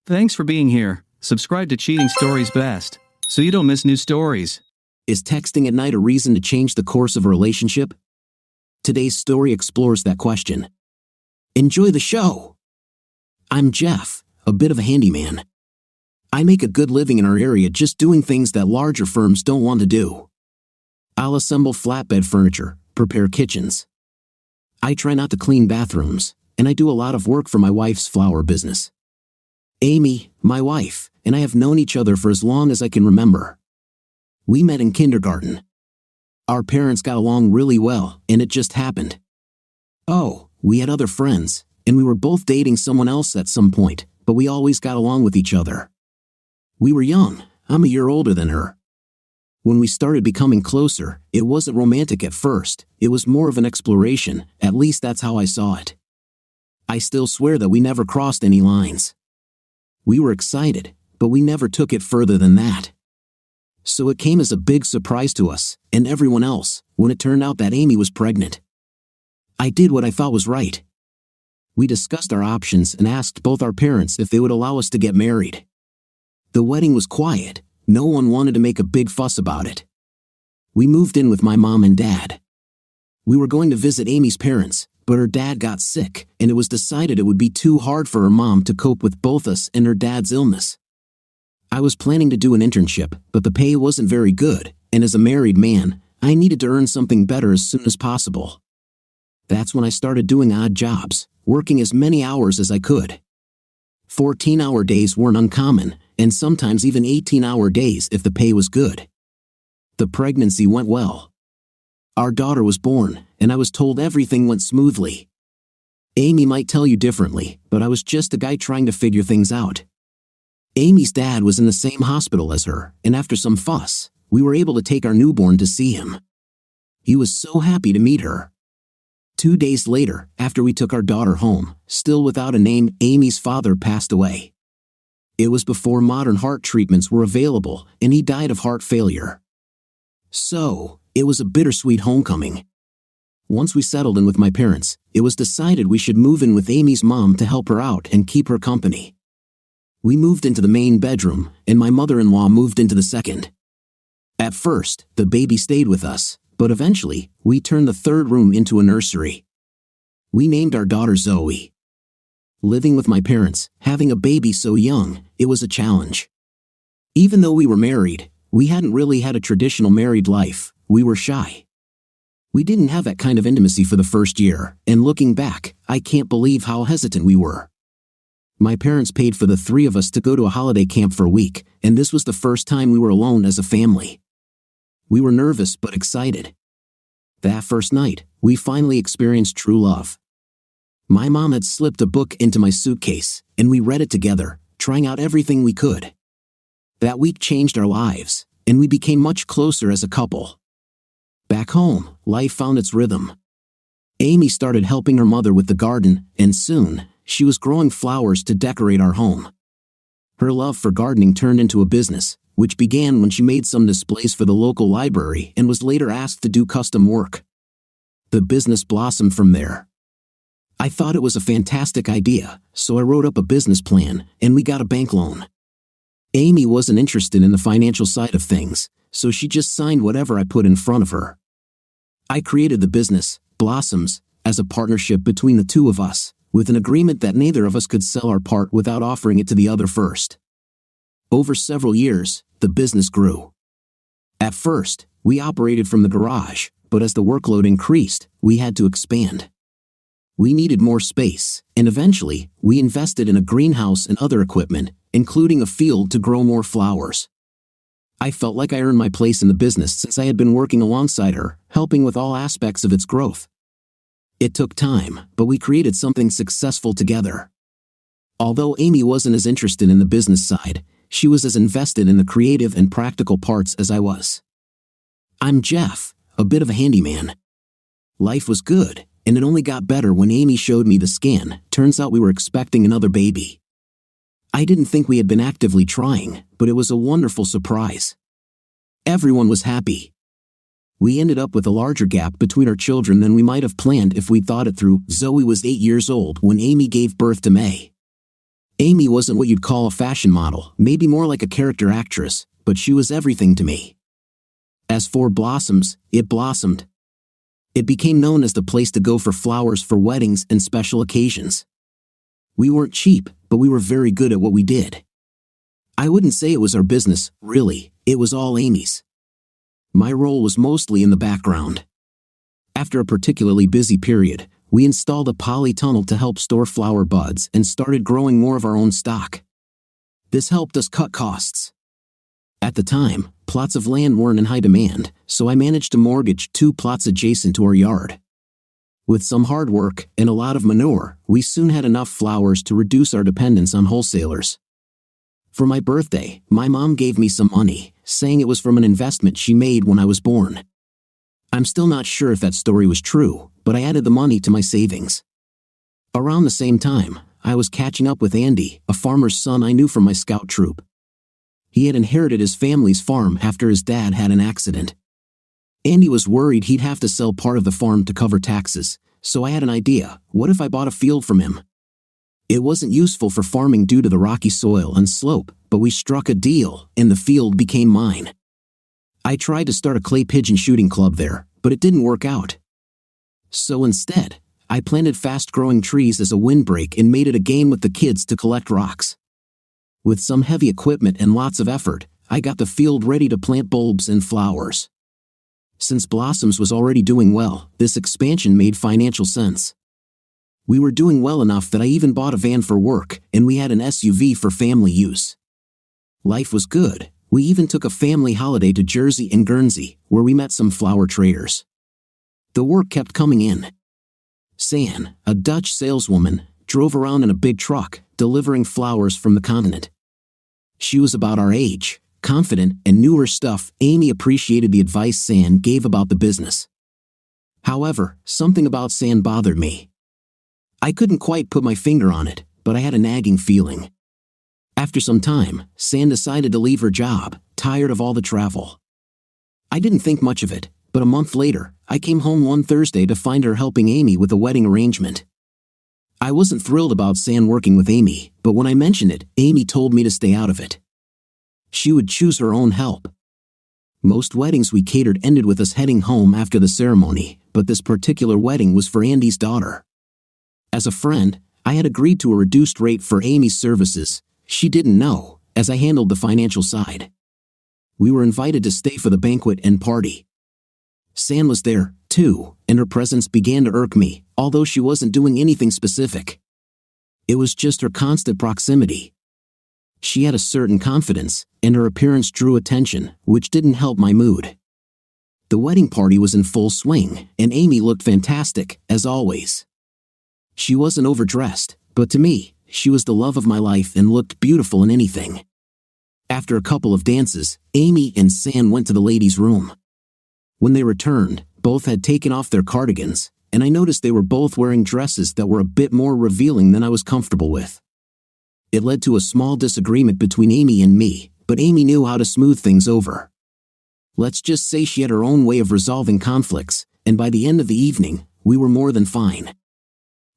Thanks for being here. Subscribe to Cheating Stories Best, so you don't miss new stories. Is texting at night a reason to change the course of a relationship? Today's story explores that question. Enjoy the show! I'm Jeff, a bit of a handyman. I make a good living in our area just doing things that larger firms don't want to do. I'll assemble flatbed furniture, prepare kitchens. I try not to clean bathrooms, and I do a lot of work for my wife's flower business. Amy, my wife, and I have known each other for as long as I can remember. We met in kindergarten. Our parents got along really well, and it just happened. Oh, we had other friends, and we were both dating someone else at some point, but we always got along with each other. We were young. I'm a year older than her. When we started becoming closer, it wasn't romantic at first. It was more of an exploration, at least that's how I saw it. I still swear that we never crossed any lines. We were excited, but we never took it further than that. So it came as a big surprise to us, and everyone else, when it turned out that Amy was pregnant. I did what I thought was right. We discussed our options and asked both our parents if they would allow us to get married. The wedding was quiet. No one wanted to make a big fuss about it. We moved in with my mom and dad. We were going to visit Amy's parents, but her dad got sick, and it was decided it would be too hard for her mom to cope with both us and her dad's illness. I was planning to do an internship, but the pay wasn't very good, and as a married man, I needed to earn something better as soon as possible. That's when I started doing odd jobs, working as many hours as I could. 14-hour days weren't uncommon, and sometimes even 18-hour days if the pay was good. The pregnancy went well. Our daughter was born, and I was told everything went smoothly. Amy might tell you differently, but I was just a guy trying to figure things out. Amy's dad was in the same hospital as her, and after some fuss, we were able to take our newborn to see him. He was so happy to meet her. 2 days later, after we took our daughter home, still without a name, Amy's father passed away. It was before modern heart treatments were available, and he died of heart failure. So, it was a bittersweet homecoming. Once we settled in with my parents, it was decided we should move in with Amy's mom to help her out and keep her company. We moved into the main bedroom, and my mother-in-law moved into the second. At first, the baby stayed with us, but eventually, we turned the third room into a nursery. We named our daughter Zoe. Living with my parents, having a baby so young, it was a challenge. Even though we were married, we hadn't really had a traditional married life. We were shy. We didn't have that kind of intimacy for the first year, and looking back, I can't believe how hesitant we were. My parents paid for the three of us to go to a holiday camp for a week, and this was the first time we were alone as a family. We were nervous but excited. That first night, we finally experienced true love. My mom had slipped a book into my suitcase, and we read it together, trying out everything we could. That week changed our lives, and we became much closer as a couple. Back home, life found its rhythm. Amy started helping her mother with the garden, and soon, she was growing flowers to decorate our home. Her love for gardening turned into a business, which began when she made some displays for the local library and was later asked to do custom work. The business blossomed from there. I thought it was a fantastic idea, so I wrote up a business plan, and we got a bank loan. Amy wasn't interested in the financial side of things, so she just signed whatever I put in front of her. I created the business, Blossoms, as a partnership between the two of us, with an agreement that neither of us could sell our part without offering it to the other first. Over several years, the business grew. At first, we operated from the garage, but as the workload increased, we had to expand. We needed more space, and eventually, we invested in a greenhouse and other equipment, including a field to grow more flowers. I felt like I earned my place in the business since I had been working alongside her, helping with all aspects of its growth. It took time, but we created something successful together. Although Amy wasn't as interested in the business side, she was as invested in the creative and practical parts as I was. I'm Jeff, a bit of a handyman. Life was good, and it only got better when Amy showed me the scan. Turns out we were expecting another baby. I didn't think we had been actively trying, but it was a wonderful surprise. Everyone was happy. We ended up with a larger gap between our children than we might have planned if we'd thought it through. Zoe was 8 years old when Amy gave birth to May. Amy wasn't what you'd call a fashion model, maybe more like a character actress, but she was everything to me. As for Blossoms, it blossomed. It became known as the place to go for flowers for weddings and special occasions. We weren't cheap, but we were very good at what we did. I wouldn't say it was our business, really, it was all Amy's. My role was mostly in the background. After a particularly busy period, we installed a polytunnel to help store flower buds and started growing more of our own stock. This helped us cut costs. At the time, plots of land weren't in high demand, so I managed to mortgage 2 plots adjacent to our yard. With some hard work and a lot of manure, we soon had enough flowers to reduce our dependence on wholesalers. For my birthday, my mom gave me some money, saying it was from an investment she made when I was born. I'm still not sure if that story was true, but I added the money to my savings. Around the same time, I was catching up with Andy, a farmer's son I knew from my scout troop. He had inherited his family's farm after his dad had an accident. Andy was worried he'd have to sell part of the farm to cover taxes, so I had an idea. What if I bought a field from him? It wasn't useful for farming due to the rocky soil and slope, but we struck a deal, and the field became mine. I tried to start a clay pigeon shooting club there, but it didn't work out. So instead, I planted fast-growing trees as a windbreak and made it a game with the kids to collect rocks. With some heavy equipment and lots of effort, I got the field ready to plant bulbs and flowers. Since Blossoms was already doing well, this expansion made financial sense. We were doing well enough that I even bought a van for work, and we had an SUV for family use. Life was good. We even took a family holiday to Jersey and Guernsey, where we met some flower traders. The work kept coming in. San, a Dutch saleswoman, drove around in a big truck, delivering flowers from the continent. She was about our age, confident, and knew her stuff. Amy appreciated the advice San gave about the business. However, something about San bothered me. I couldn't quite put my finger on it, but I had a nagging feeling. After some time, San decided to leave her job, tired of all the travel. I didn't think much of it, but a month later, I came home one Thursday to find her helping Amy with a wedding arrangement. I wasn't thrilled about San working with Amy, but when I mentioned it, Amy told me to stay out of it. She would choose her own help. Most weddings we catered ended with us heading home after the ceremony, but this particular wedding was for Andy's daughter. As a friend, I had agreed to a reduced rate for Amy's services. She didn't know, as I handled the financial side. We were invited to stay for the banquet and party. San was there, too, and her presence began to irk me, although she wasn't doing anything specific. It was just her constant proximity. She had a certain confidence, and her appearance drew attention, which didn't help my mood. The wedding party was in full swing, and Amy looked fantastic, as always. She wasn't overdressed, but to me, she was the love of my life and looked beautiful in anything. After a couple of dances, Amy and San went to the ladies' room. When they returned, both had taken off their cardigans, and I noticed they were both wearing dresses that were a bit more revealing than I was comfortable with. It led to a small disagreement between Amy and me, but Amy knew how to smooth things over. Let's just say she had her own way of resolving conflicts, and by the end of the evening, we were more than fine.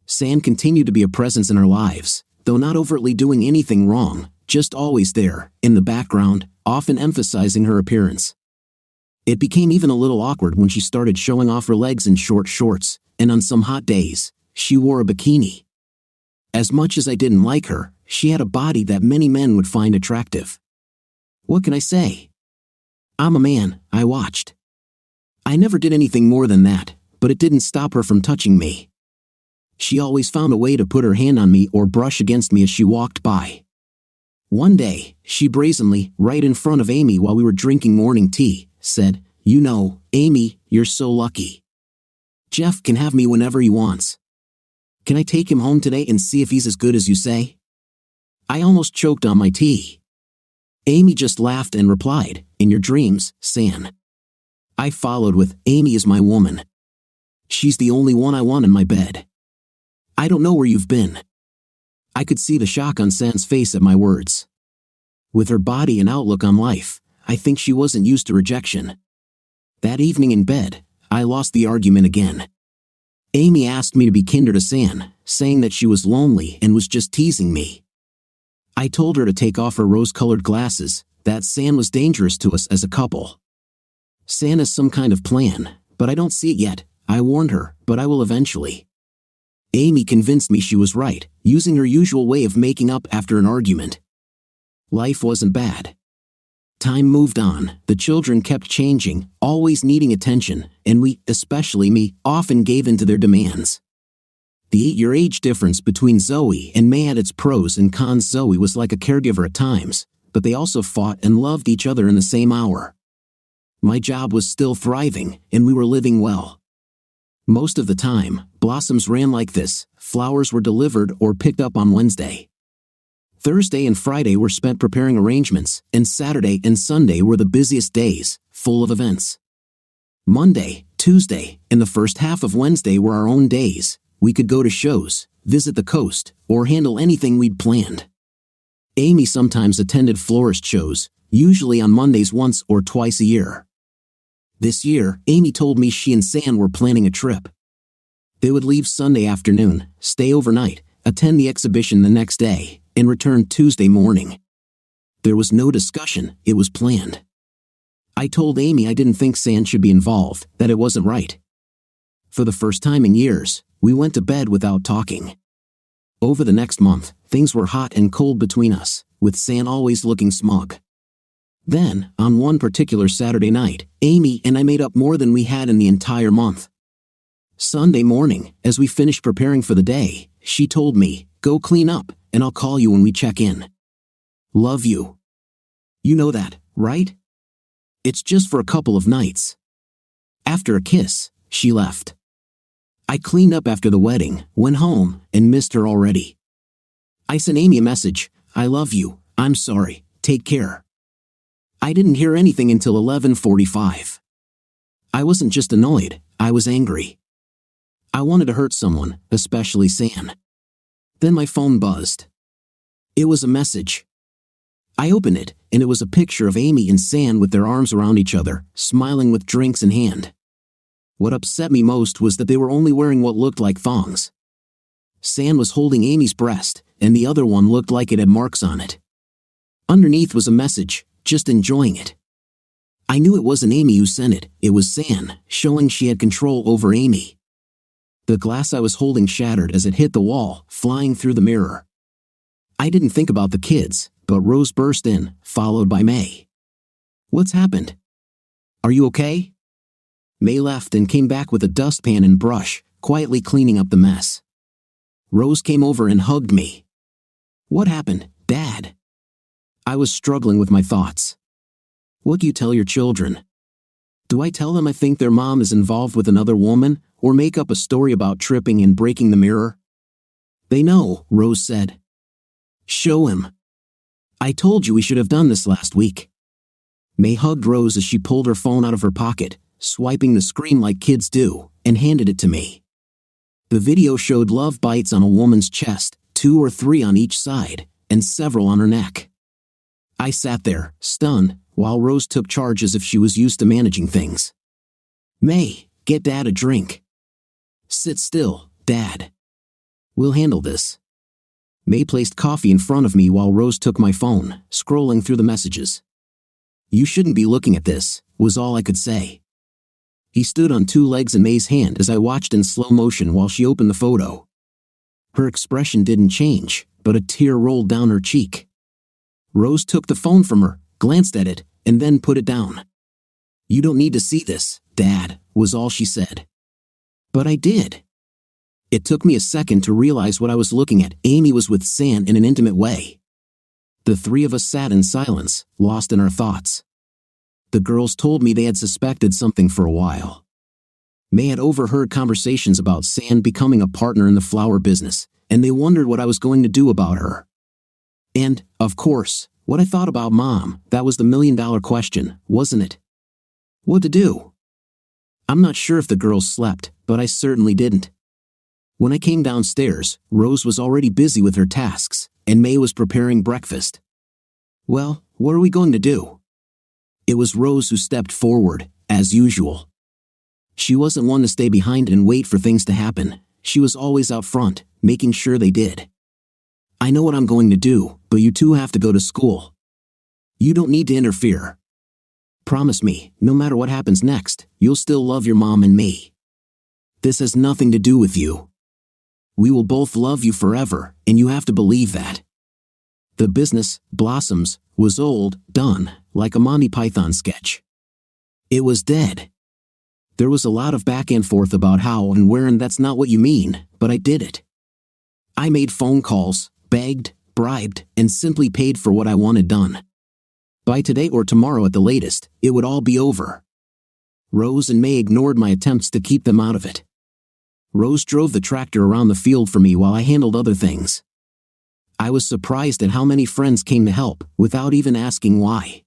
San continued to be a presence in our lives, though not overtly doing anything wrong, just always there, in the background, often emphasizing her appearance. It became even a little awkward when she started showing off her legs in short shorts, and on some hot days, she wore a bikini. As much as I didn't like her, she had a body that many men would find attractive. What can I say? I'm a man, I watched. I never did anything more than that, but it didn't stop her from touching me. She always found a way to put her hand on me or brush against me as she walked by. One day, she brazenly, right in front of Amy while we were drinking morning tea, said, "You know, Amy, you're so lucky. Jeff can have me whenever he wants. Can I take him home today and see if he's as good as you say?" I almost choked on my tea. Amy just laughed and replied, "In your dreams, San." I followed with, "Amy is my woman. She's the only one I want in my bed. I don't know where you've been." I could see the shock on San's face at my words. With her body and outlook on life, I think she wasn't used to rejection. That evening in bed, I lost the argument again. Amy asked me to be kinder to San, saying that she was lonely and was just teasing me. I told her to take off her rose-colored glasses, that San was dangerous to us as a couple. San has some kind of plan, but I don't see it yet, I warned her, but I will eventually. Amy convinced me she was right, using her usual way of making up after an argument. Life wasn't bad. Time moved on, the children kept changing, always needing attention, and we, especially me, often gave in to their demands. The 8-year age difference between Zoe and May had its pros and cons. Zoe was like a caregiver at times, but they also fought and loved each other in the same hour. My job was still thriving, and we were living well. Most of the time, blossoms ran like this: flowers were delivered or picked up on Wednesday. Thursday and Friday were spent preparing arrangements, and Saturday and Sunday were the busiest days, full of events. Monday, Tuesday, and the first half of Wednesday were our own days. We could go to shows, visit the coast, or handle anything we'd planned. Amy sometimes attended florist shows, usually on Mondays once or twice a year. This year, Amy told me she and San were planning a trip. They would leave Sunday afternoon, stay overnight, attend the exhibition the next day, and return Tuesday morning. There was no discussion, it was planned. I told Amy I didn't think San should be involved, that it wasn't right. For the first time in years, we went to bed without talking. Over the next month, things were hot and cold between us, with San always looking smug. Then, on one particular Saturday night, Amy and I made up more than we had in the entire month. Sunday morning, as we finished preparing for the day, she told me, "Go clean up, and I'll call you when we check in. Love you." You know that, right? It's just for a couple of nights. After a kiss, she left. I cleaned up after the wedding, went home, and missed her already. I sent Amy a message: "I love you, I'm sorry, take care." I didn't hear anything until 11:45. I wasn't just annoyed, I was angry. I wanted to hurt someone, especially San. Then my phone buzzed. It was a message. I opened it, and it was a picture of Amy and San with their arms around each other, smiling with drinks in hand. What upset me most was that they were only wearing what looked like thongs. San was holding Amy's breast, and the other one looked like it had marks on it. Underneath was a message: "Just enjoying it." I knew it wasn't Amy who sent it, it was San, showing she had control over Amy. The glass I was holding shattered as it hit the wall, flying through the mirror. I didn't think about the kids, but Rose burst in, followed by May. "What's happened? Are you okay?" May left and came back with a dustpan and brush, quietly cleaning up the mess. Rose came over and hugged me. "What happened, Dad?" I was struggling with my thoughts. What do you tell your children? Do I tell them I think their mom is involved with another woman, or make up a story about tripping and breaking the mirror? "They know," Rose said. "Show him. I told you we should have done this last week." May hugged Rose as she pulled her phone out of her pocket, swiping the screen like kids do, and handed it to me. The video showed love bites on a woman's chest, 2 or 3 on each side, and several on her neck. I sat there, stunned, while Rose took charge as if she was used to managing things. "May, get Dad a drink." "Sit still, Dad. We'll handle this." May placed coffee in front of me while Rose took my phone, scrolling through the messages. "You shouldn't be looking at this," was all I could say. He stood on 2 legs in May's hand as I watched in slow motion while she opened the photo. Her expression didn't change, but a tear rolled down her cheek. Rose took the phone from her, glanced at it, and then put it down. "You don't need to see this, Dad," was all she said. But I did. It took me a second to realize what I was looking at. Amy was with San in an intimate way. The 3 of us sat in silence, lost in our thoughts. The girls told me they had suspected something for a while. May had overheard conversations about San becoming a partner in the flower business, and they wondered what I was going to do about her. And, of course, what I thought about Mom, that was the $1,000,000 question, wasn't it? What to do? I'm not sure if the girls slept, but I certainly didn't. When I came downstairs, Rose was already busy with her tasks, and May was preparing breakfast. "Well, what are we going to do?" It was Rose who stepped forward, as usual. She wasn't one to stay behind and wait for things to happen. She was always out front, making sure they did. I know what I'm going to do, but you two have to go to school. You don't need to interfere. Promise me, no matter what happens next, you'll still love your mom and me. This has nothing to do with you. We will both love you forever, and you have to believe that. The business, Blossoms, was old, done, like a Monty Python sketch. It was dead. There was a lot of back and forth about how and where, and that's not what you mean, but I did it. I made phone calls, begged, bribed, and simply paid for what I wanted done. By today or tomorrow at the latest, it would all be over. Rose and May ignored my attempts to keep them out of it. Rose drove the tractor around the field for me while I handled other things. I was surprised at how many friends came to help, without even asking why.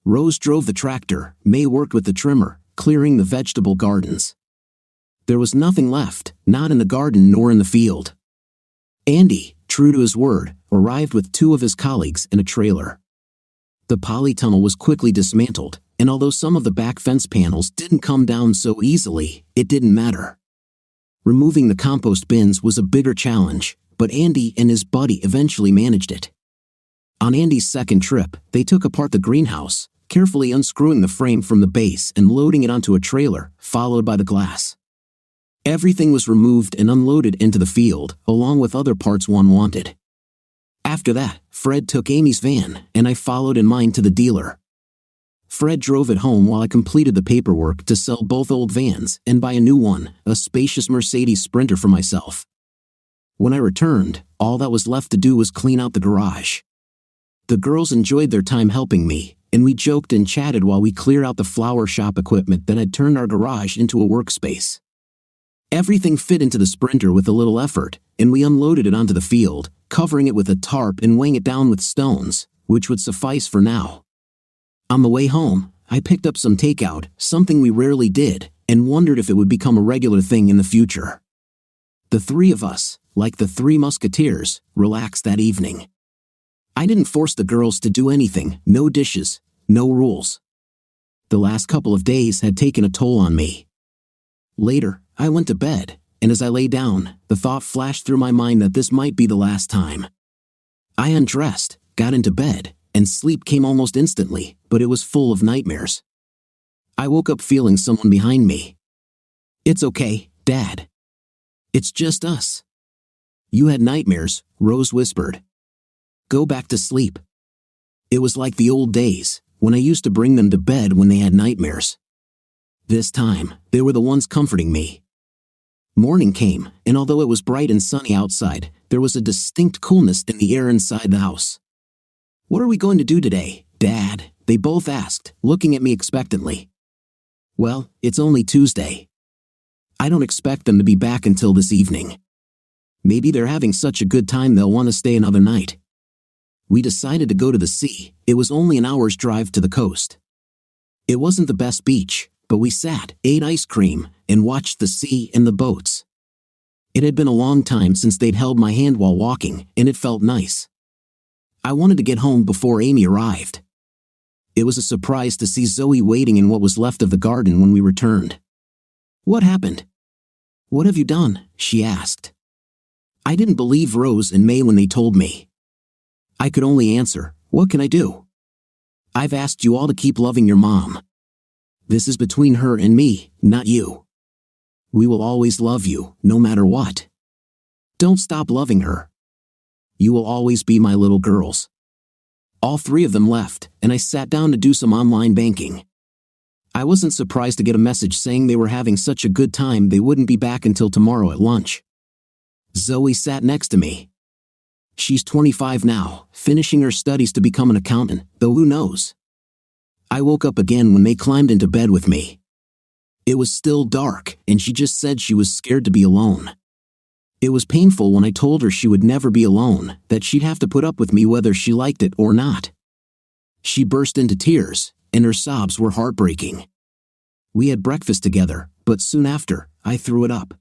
Rose drove the tractor, May worked with the trimmer, clearing the vegetable gardens. There was nothing left, not in the garden nor in the field. Andy, true to his word, arrived with 2 of his colleagues in a trailer. The polytunnel was quickly dismantled, and although some of the back fence panels didn't come down so easily, it didn't matter. Removing the compost bins was a bigger challenge, but Andy and his buddy eventually managed it. On Andy's second trip, they took apart the greenhouse, carefully unscrewing the frame from the base and loading it onto a trailer, followed by the glass. Everything was removed and unloaded into the field, along with other parts one wanted. After that, Fred took Amy's van, and I followed in mine to the dealer. Fred drove it home while I completed the paperwork to sell both old vans and buy a new one, a spacious Mercedes Sprinter for myself. When I returned, all that was left to do was clean out the garage. The girls enjoyed their time helping me, and we joked and chatted while we cleared out the flower shop equipment that had turned our garage into a workspace. Everything fit into the Sprinter with a little effort, and we unloaded it onto the field, covering it with a tarp and weighing it down with stones, which would suffice for now. On the way home, I picked up some takeout, something we rarely did, and wondered if it would become a regular thing in the future. The 3 of us, like the 3 Musketeers, relaxed that evening. I didn't force the girls to do anything, no dishes, no rules. The last couple of days had taken a toll on me. Later, I went to bed, and as I lay down, the thought flashed through my mind that this might be the last time. I undressed, got into bed, and sleep came almost instantly, but it was full of nightmares. I woke up feeling someone behind me. "It's okay, Dad. It's just us." "You had nightmares," Rose whispered. "Go back to sleep." It was like the old days, when I used to bring them to bed when they had nightmares. This time, they were the ones comforting me. Morning came, and although it was bright and sunny outside, there was a distinct coolness in the air inside the house. "What are we going to do today, Dad?" they both asked, looking at me expectantly. "Well, it's only Tuesday. I don't expect them to be back until this evening. Maybe they're having such a good time they'll want to stay another night." We decided to go to the sea. It was only an hour's drive to the coast. It wasn't the best beach, but we sat, ate ice cream, and watched the sea and the boats. It had been a long time since they'd held my hand while walking, and it felt nice. I wanted to get home before Amy arrived. It was a surprise to see Zoe waiting in what was left of the garden when we returned. "What happened? What have you done?" she asked. I didn't believe Rose and May when they told me. I could only answer, "What can I do? I've asked you all to keep loving your mom. This is between her and me, not you. We will always love you, no matter what. Don't stop loving her. You will always be my little girls." All 3 of them left, and I sat down to do some online banking. I wasn't surprised to get a message saying they were having such a good time they wouldn't be back until tomorrow at lunch. Zoe sat next to me. She's 25 now, finishing her studies to become an accountant, though who knows? I woke up again when May climbed into bed with me. It was still dark, and she just said she was scared to be alone. It was painful when I told her she would never be alone, that she'd have to put up with me whether she liked it or not. She burst into tears, and her sobs were heartbreaking. We had breakfast together, but soon after, I threw it up.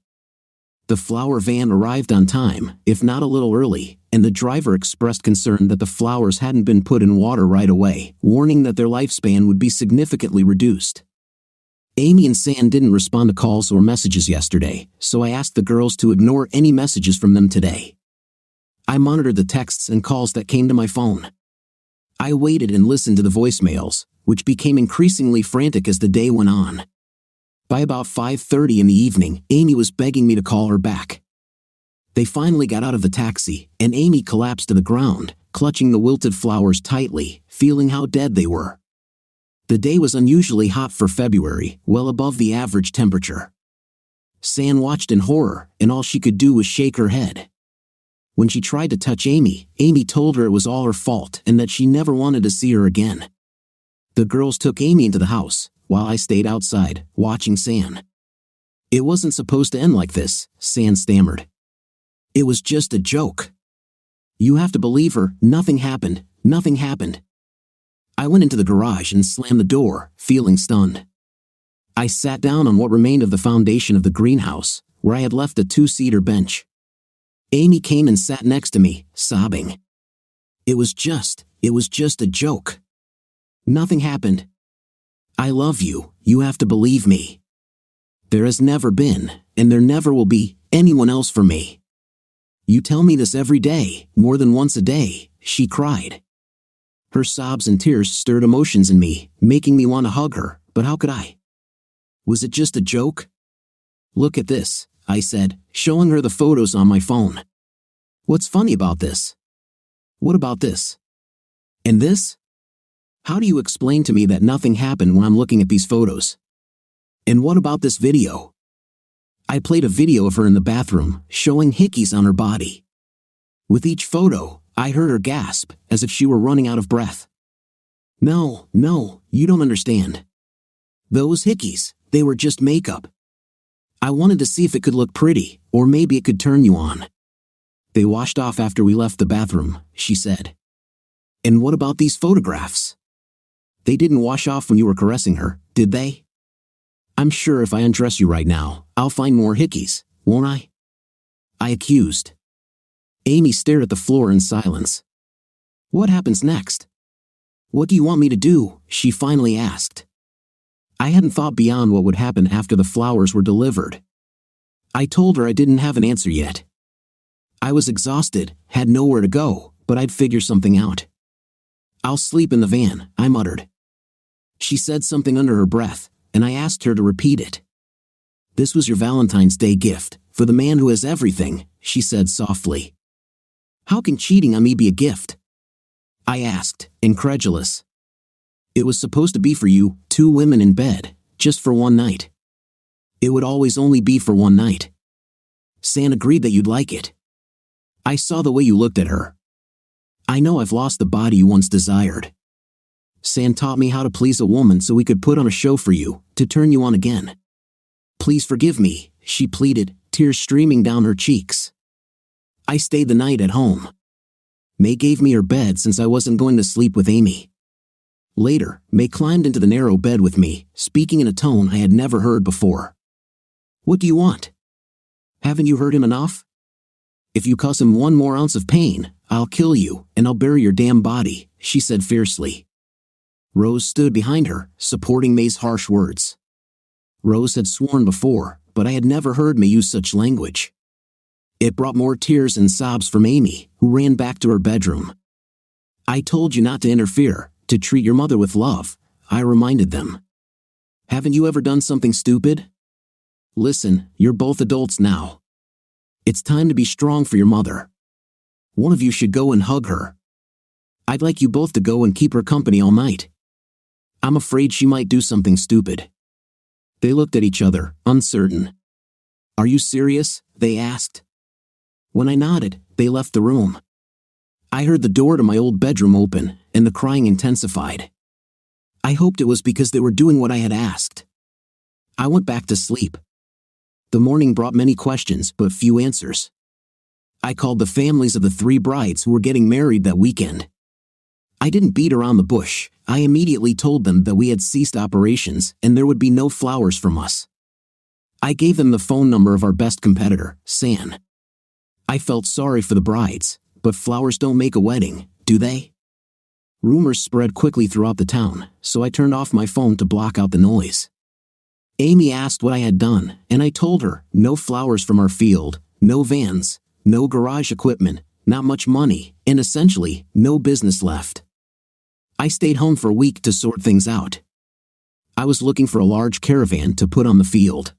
The flower van arrived on time, if not a little early, and the driver expressed concern that the flowers hadn't been put in water right away, warning that their lifespan would be significantly reduced. Amy and San didn't respond to calls or messages yesterday, so I asked the girls to ignore any messages from them today. I monitored the texts and calls that came to my phone. I waited and listened to the voicemails, which became increasingly frantic as the day went on. By about 5:30 in the evening, Amy was begging me to call her back. They finally got out of the taxi, and Amy collapsed to the ground, clutching the wilted flowers tightly, feeling how dead they were. The day was unusually hot for February, well above the average temperature. San watched in horror, and all she could do was shake her head. When she tried to touch Amy, Amy told her it was all her fault and that she never wanted to see her again. The girls took Amy into the house, while I stayed outside, watching San. "It wasn't supposed to end like this," San stammered. "It was just a joke. You have to believe her, nothing happened, nothing happened." I went into the garage and slammed the door, feeling stunned. I sat down on what remained of the foundation of the greenhouse, where I had left a 2-seater bench. Amy came and sat next to me, sobbing. It was just a joke. Nothing happened. I love you, you have to believe me. There has never been, and there never will be, anyone else for me. You tell me this every day, more than once a day, she cried. Her sobs and tears stirred emotions in me, making me want to hug her, but how could I? Was it just a joke? "Look at this," I said, showing her the photos on my phone. "What's funny about this? What about this? And this? How do you explain to me that nothing happened when I'm looking at these photos? And what about this video?" I played a video of her in the bathroom, showing hickeys on her body. With each photo, I heard her gasp, as if she were running out of breath. No, you don't understand. Those hickeys, they were just makeup. I wanted to see if it could look pretty, or maybe it could turn you on. They washed off after we left the bathroom, she said. And what about these photographs? They didn't wash off when you were caressing her, did they? I'm sure if I undress you right now, I'll find more hickeys, won't I? I accused. Amy stared at the floor in silence. What happens next? What do you want me to do? She finally asked. I hadn't thought beyond what would happen after the flowers were delivered. I told her I didn't have an answer yet. I was exhausted, had nowhere to go, but I'd figure something out. I'll sleep in the van, I muttered. She said something under her breath, and I asked her to repeat it. This was your Valentine's Day gift, for the man who has everything, she said softly. How can cheating on me be a gift? I asked, incredulous. It was supposed to be for you, 2 women in bed, just for one night. It would always only be for one night. San agreed that you'd like it. I saw the way you looked at her. I know I've lost the body you once desired. San taught me how to please a woman so we could put on a show for you, to turn you on again. Please forgive me, she pleaded, tears streaming down her cheeks. I stayed the night at home. May gave me her bed since I wasn't going to sleep with Amy. Later, May climbed into the narrow bed with me, speaking in a tone I had never heard before. What do you want? Haven't you heard him enough? If you cause him 1 more ounce of pain, I'll kill you, and I'll bury your damn body, she said fiercely. Rose stood behind her, supporting May's harsh words. Rose had sworn before, but I had never heard May use such language. It brought more tears and sobs from Amy, who ran back to her bedroom. I told you not to interfere, to treat your mother with love, I reminded them. Haven't you ever done something stupid? Listen, you're both adults now. It's time to be strong for your mother. One of you should go and hug her. I'd like you both to go and keep her company all night. I'm afraid she might do something stupid. They looked at each other, uncertain. Are you serious? They asked. When I nodded, they left the room. I heard the door to my old bedroom open, and the crying intensified. I hoped it was because they were doing what I had asked. I went back to sleep. The morning brought many questions, but few answers. I called the families of the 3 brides who were getting married that weekend. I didn't beat around the bush. I immediately told them that we had ceased operations and there would be no flowers from us. I gave them the phone number of our best competitor, San. I felt sorry for the brides, but flowers don't make a wedding, do they? Rumors spread quickly throughout the town, so I turned off my phone to block out the noise. Amy asked what I had done, and I told her, no flowers from our field, no vans, no garage equipment, not much money, and essentially, no business left. I stayed home for a week to sort things out. I was looking for a large caravan to put on the field.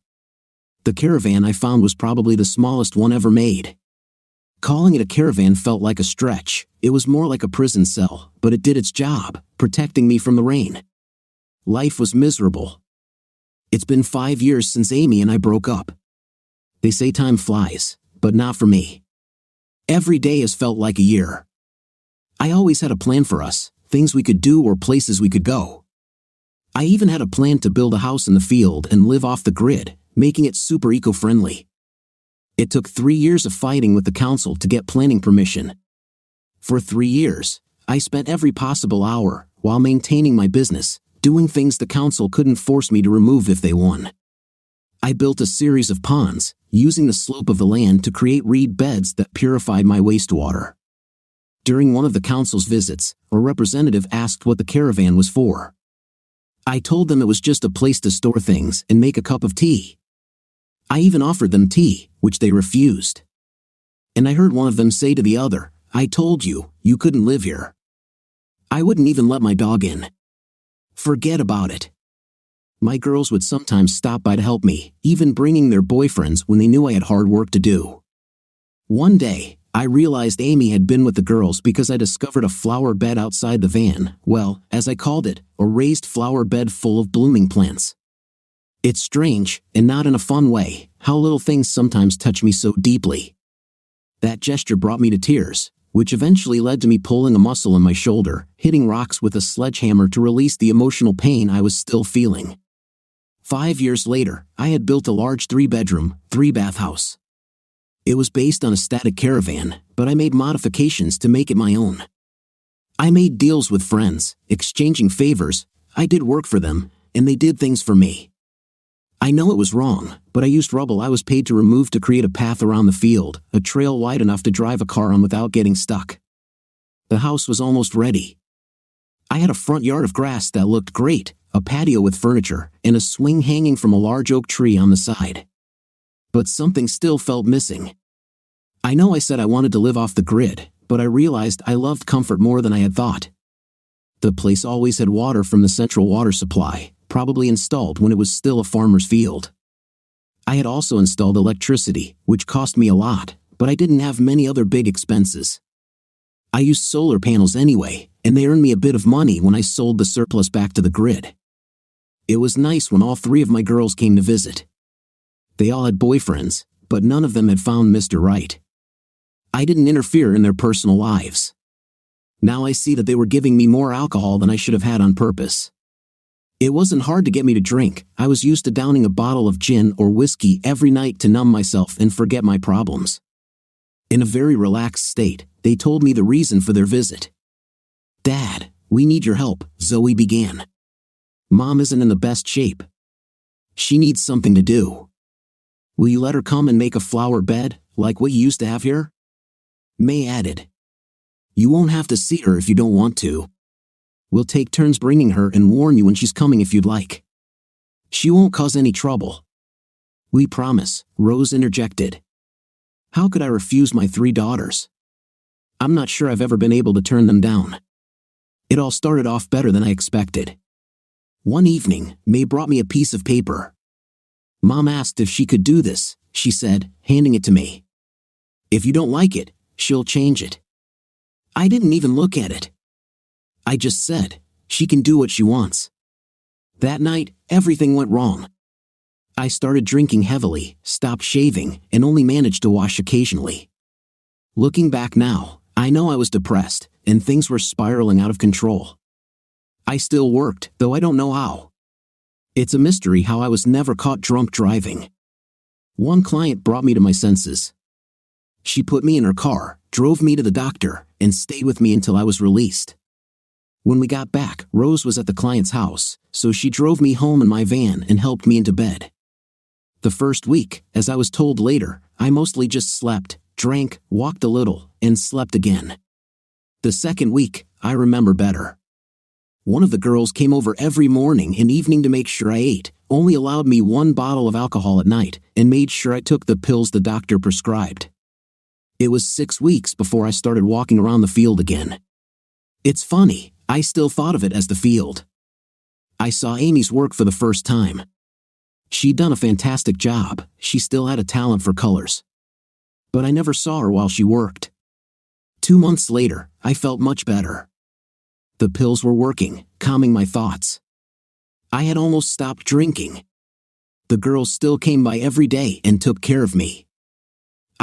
The caravan I found was probably the smallest one ever made. Calling it a caravan felt like a stretch. It was more like a prison cell, but it did its job, protecting me from the rain. Life was miserable. It's been 5 years since Amy and I broke up. They say time flies, but not for me. Every day has felt like a year. I always had a plan for us, things we could do or places we could go. I even had a plan to build a house in the field and live off the grid, making it super eco-friendly. It took 3 years of fighting with the council to get planning permission. For 3 years, I spent every possible hour, while maintaining my business, doing things the council couldn't force me to remove if they won. I built a series of ponds, using the slope of the land to create reed beds that purified my wastewater. During one of the council's visits, a representative asked what the caravan was for. I told them it was just a place to store things and make a cup of tea. I even offered them tea, which they refused. And I heard one of them say to the other, "I told you, you couldn't live here." I wouldn't even let my dog in. Forget about it. My girls would sometimes stop by to help me, even bringing their boyfriends when they knew I had hard work to do. One day, I realized Amy had been with the girls because I discovered a flower bed outside the van, well, as I called it, a raised flower bed full of blooming plants. It's strange, and not in a fun way, how little things sometimes touch me so deeply. That gesture brought me to tears, which eventually led to me pulling a muscle in my shoulder, hitting rocks with a sledgehammer to release the emotional pain I was still feeling. 5 years later, I had built a large 3-bedroom, 3-bath house. It was based on a static caravan, but I made modifications to make it my own. I made deals with friends, exchanging favors. I did work for them, and they did things for me. I know it was wrong, but I used rubble I was paid to remove to create a path around the field, a trail wide enough to drive a car on without getting stuck. The house was almost ready. I had a front yard of grass that looked great, a patio with furniture, and a swing hanging from a large oak tree on the side. But something still felt missing. I know I said I wanted to live off the grid, but I realized I loved comfort more than I had thought. The place always had water from the central water supply, probably installed when it was still a farmer's field. I had also installed electricity, which cost me a lot, but I didn't have many other big expenses. I used solar panels anyway, and they earned me a bit of money when I sold the surplus back to the grid. It was nice when all 3 of my girls came to visit. They all had boyfriends, but none of them had found Mr. Right. I didn't interfere in their personal lives. Now I see that they were giving me more alcohol than I should have had on purpose. It wasn't hard to get me to drink. I was used to downing a bottle of gin or whiskey every night to numb myself and forget my problems. In a very relaxed state, they told me the reason for their visit. "Dad, we need your help," Zoe began. "Mom isn't in the best shape. She needs something to do. Will you let her come and make a flower bed, like what you used to have here?" May added, "You won't have to see her if you don't want to. We'll take turns bringing her and warn you when she's coming if you'd like. She won't cause any trouble." "We promise," Rose interjected. How could I refuse my 3 daughters? I'm not sure I've ever been able to turn them down. It all started off better than I expected. One evening, May brought me a piece of paper. "Mom asked if she could do this," she said, handing it to me. "If you don't like it, she'll change it." I didn't even look at it. I just said, she can do what she wants. That night, everything went wrong. I started drinking heavily, stopped shaving, and only managed to wash occasionally. Looking back now, I know I was depressed, and things were spiraling out of control. I still worked, though I don't know how. It's a mystery how I was never caught drunk driving. One client brought me to my senses. She put me in her car, drove me to the doctor, and stayed with me until I was released. When we got back, Rose was at the client's house, so she drove me home in my van and helped me into bed. The first week, as I was told later, I mostly just slept, drank, walked a little, and slept again. The second week, I remember better. One of the girls came over every morning and evening to make sure I ate, only allowed me 1 bottle of alcohol at night, and made sure I took the pills the doctor prescribed. It was 6 weeks before I started walking around the field again. It's funny, I still thought of it as the field. I saw Amy's work for the first time. She'd done a fantastic job, she still had a talent for colors. But I never saw her while she worked. 2 months later, I felt much better. The pills were working, calming my thoughts. I had almost stopped drinking. The girls still came by every day and took care of me.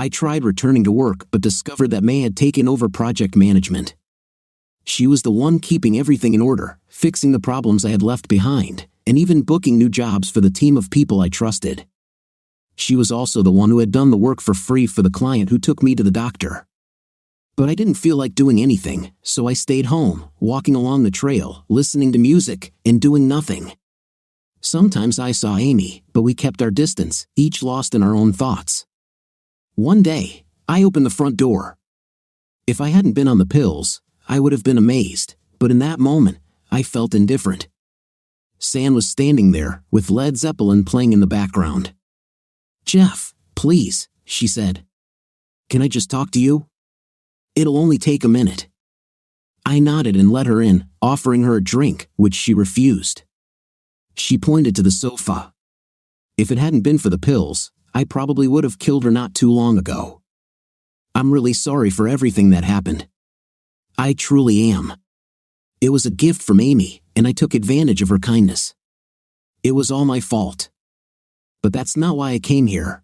I tried returning to work but discovered that May had taken over project management. She was the one keeping everything in order, fixing the problems I had left behind, and even booking new jobs for the team of people I trusted. She was also the one who had done the work for free for the client who took me to the doctor. But I didn't feel like doing anything, so I stayed home, walking along the trail, listening to music, and doing nothing. Sometimes I saw Amy, but we kept our distance, each lost in our own thoughts. One day, I opened the front door. If I hadn't been on the pills, I would have been amazed, but in that moment, I felt indifferent. San was standing there, with Led Zeppelin playing in the background. "Jeff, please," she said. "Can I just talk to you? It'll only take a minute." I nodded and let her in, offering her a drink, which she refused. She pointed to the sofa. If it hadn't been for the pills, I probably would have killed her not too long ago. "I'm really sorry for everything that happened. I truly am. It was a gift from Amy, and I took advantage of her kindness. It was all my fault. But that's not why I came here.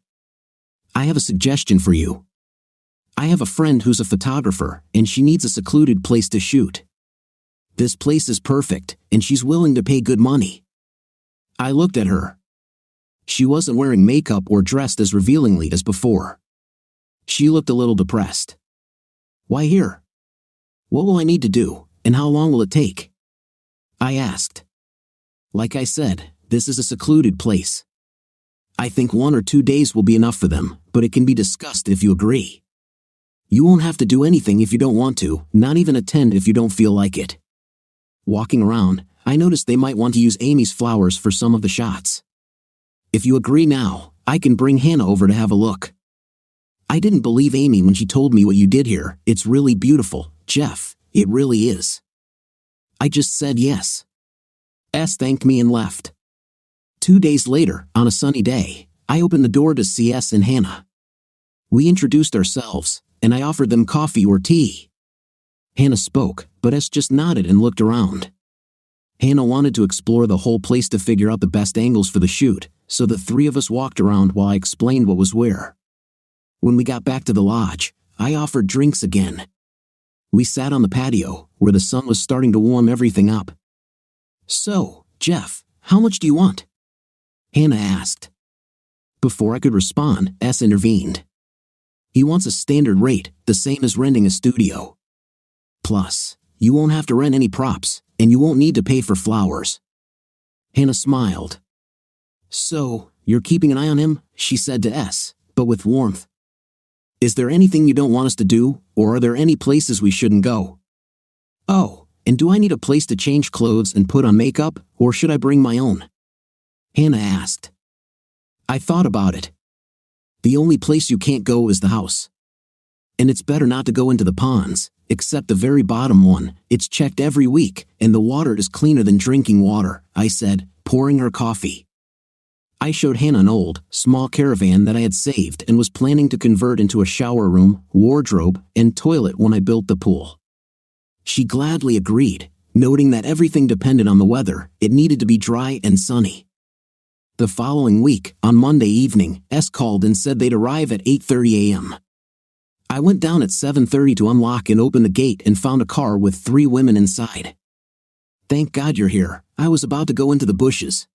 I have a suggestion for you. I have a friend who's a photographer, and she needs a secluded place to shoot. This place is perfect, and she's willing to pay good money." I looked at her. She wasn't wearing makeup or dressed as revealingly as before. She looked a little depressed. "Why here? What will I need to do, and how long will it take?" I asked. "Like I said, this is a secluded place. I think 1 or 2 days will be enough for them, but it can be discussed if you agree. You won't have to do anything if you don't want to, not even attend if you don't feel like it." Walking around, I noticed they might want to use Amy's flowers for some of the shots. "If you agree now, I can bring Hannah over to have a look." I didn't believe Amy when she told me what you did here. "It's really beautiful, Jeff, it really is." I just said yes. S thanked me and left. 2 days later, on a sunny day, I opened the door to see S and Hannah. We introduced ourselves, and I offered them coffee or tea. Hannah spoke, but S just nodded and looked around. Hannah wanted to explore the whole place to figure out the best angles for the shoot, so the 3 of us walked around while I explained what was where. When we got back to the lodge, I offered drinks again. We sat on the patio, where the sun was starting to warm everything up. "So, Jeff, how much do you want?" Hannah asked. Before I could respond, S intervened. "He wants a standard rate, the same as renting a studio. Plus, you won't have to rent any props, and you won't need to pay for flowers." Hannah smiled. "So, you're keeping an eye on him?" she said to S, but with warmth. "Is there anything you don't want us to do, or are there any places we shouldn't go? Oh, and do I need a place to change clothes and put on makeup, or should I bring my own?" Hannah asked. I thought about it. The only place you can't go is the house. And it's better not to go into the ponds, except the very bottom one. It's checked every week, and the water is cleaner than drinking water, I said, pouring her coffee. I showed Hannah an old, small caravan that I had saved and was planning to convert into a shower room, wardrobe, and toilet when I built the pool. She gladly agreed, noting that everything depended on the weather. It needed to be dry and sunny. The following week, on Monday evening, S called and said they'd arrive at 8:30 a.m. I went down at 7:30 to unlock and open the gate and found a car with 3 women inside. "Thank God you're here. I was about to go into the bushes."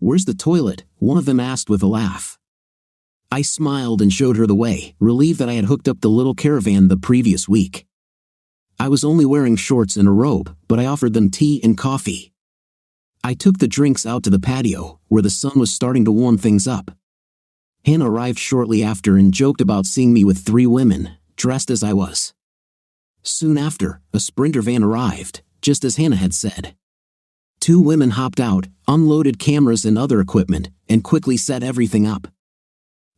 "Where's the toilet?" one of them asked with a laugh. I smiled and showed her the way, relieved that I had hooked up the little caravan the previous week. I was only wearing shorts and a robe, but I offered them tea and coffee. I took the drinks out to the patio, where the sun was starting to warm things up. Hannah arrived shortly after and joked about seeing me with 3 women, dressed as I was. Soon after, a Sprinter van arrived, just as Hannah had said. 2 women hopped out, unloaded cameras and other equipment, and quickly set everything up.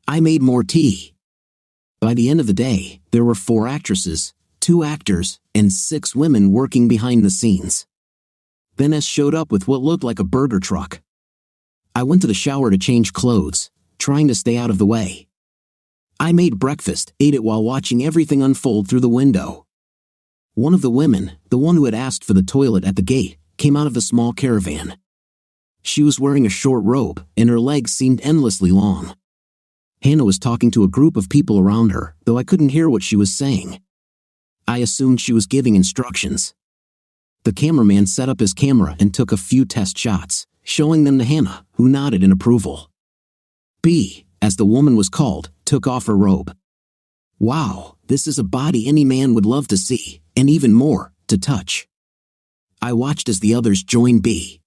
I made more tea. By the end of the day, there were 4 actresses, 2 actors, and 6 women working behind the scenes. Then S showed up with what looked like a burger truck. I went to the shower to change clothes, trying to stay out of the way. I made breakfast, ate it while watching everything unfold through the window. One of the women, the one who had asked for the toilet at the gate, came out of the small caravan. She was wearing a short robe, and her legs seemed endlessly long. Hannah was talking to a group of people around her, though I couldn't hear what she was saying. I assumed she was giving instructions. The cameraman set up his camera and took a few test shots, showing them to Hannah, who nodded in approval. B, as the woman was called, took off her robe. Wow, this is a body any man would love to see, and even more, to touch. I watched as the others joined B.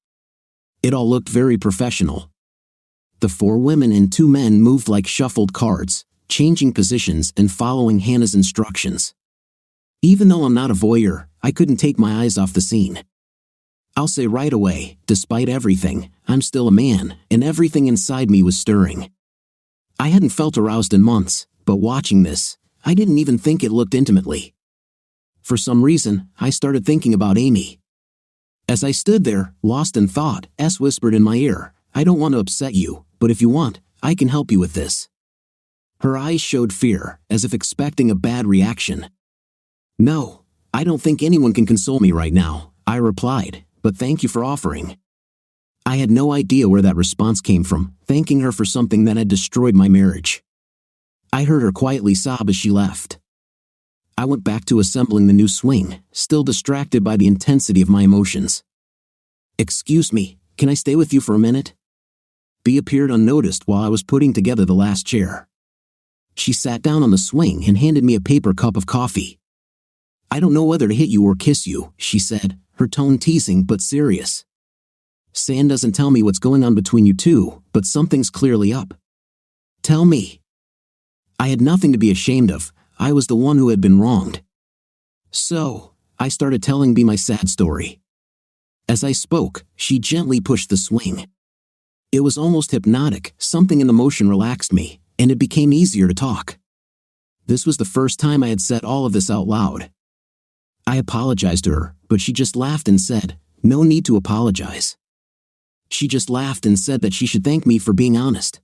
It all looked very professional. The 4 women and 2 men moved like shuffled cards, changing positions and following Hannah's instructions. Even though I'm not a voyeur, I couldn't take my eyes off the scene. I'll say right away, despite everything, I'm still a man, and everything inside me was stirring. I hadn't felt aroused in months, but watching this, I didn't even think it looked intimately. For some reason, I started thinking about Amy. As I stood there, lost in thought, S whispered in my ear, "I don't want to upset you, but if you want, I can help you with this." Her eyes showed fear, as if expecting a bad reaction. "No, I don't think anyone can console me right now," I replied, "but thank you for offering." I had no idea where that response came from, thanking her for something that had destroyed my marriage. I heard her quietly sob as she left. I went back to assembling the new swing, still distracted by the intensity of my emotions. "Excuse me, can I stay with you for a minute?" B appeared unnoticed while I was putting together the last chair. She sat down on the swing and handed me a paper cup of coffee. "I don't know whether to hit you or kiss you," she said, her tone teasing but serious. "Sand doesn't tell me what's going on between you two, but something's clearly up. Tell me." I had nothing to be ashamed of. I was the one who had been wronged. So, I started telling B my sad story. As I spoke, she gently pushed the swing. It was almost hypnotic, something in the motion relaxed me, and it became easier to talk. This was the first time I had said all of this out loud. I apologized to her, but she just laughed and said, "No need to apologize." She just laughed and said that she should thank me for being honest.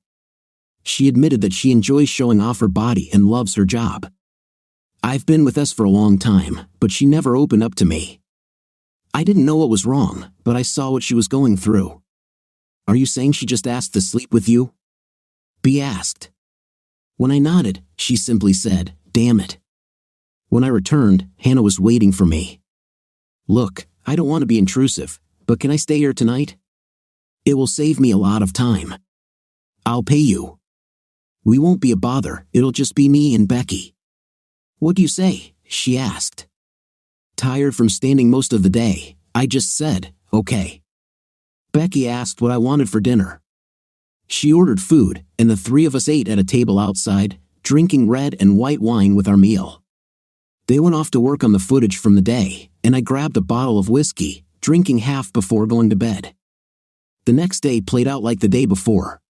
She admitted that she enjoys showing off her body and loves her job. I've been with S for a long time, but she never opened up to me. I didn't know what was wrong, but I saw what she was going through. "Are you saying she just asked to sleep with you?" B asked. When I nodded, she simply said, "Damn it." When I returned, Hannah was waiting for me. "Look, I don't want to be intrusive, but can I stay here tonight? It will save me a lot of time. I'll pay you. We won't be a bother, it'll just be me and Becky." "What do you say?" she asked. Tired from standing most of the day, I just said, "Okay." Becky asked what I wanted for dinner. She ordered food, and the 3 of us ate at a table outside, drinking red and white wine with our meal. They went off to work on the footage from the day, and I grabbed a bottle of whiskey, drinking half before going to bed. The next day played out like the day before.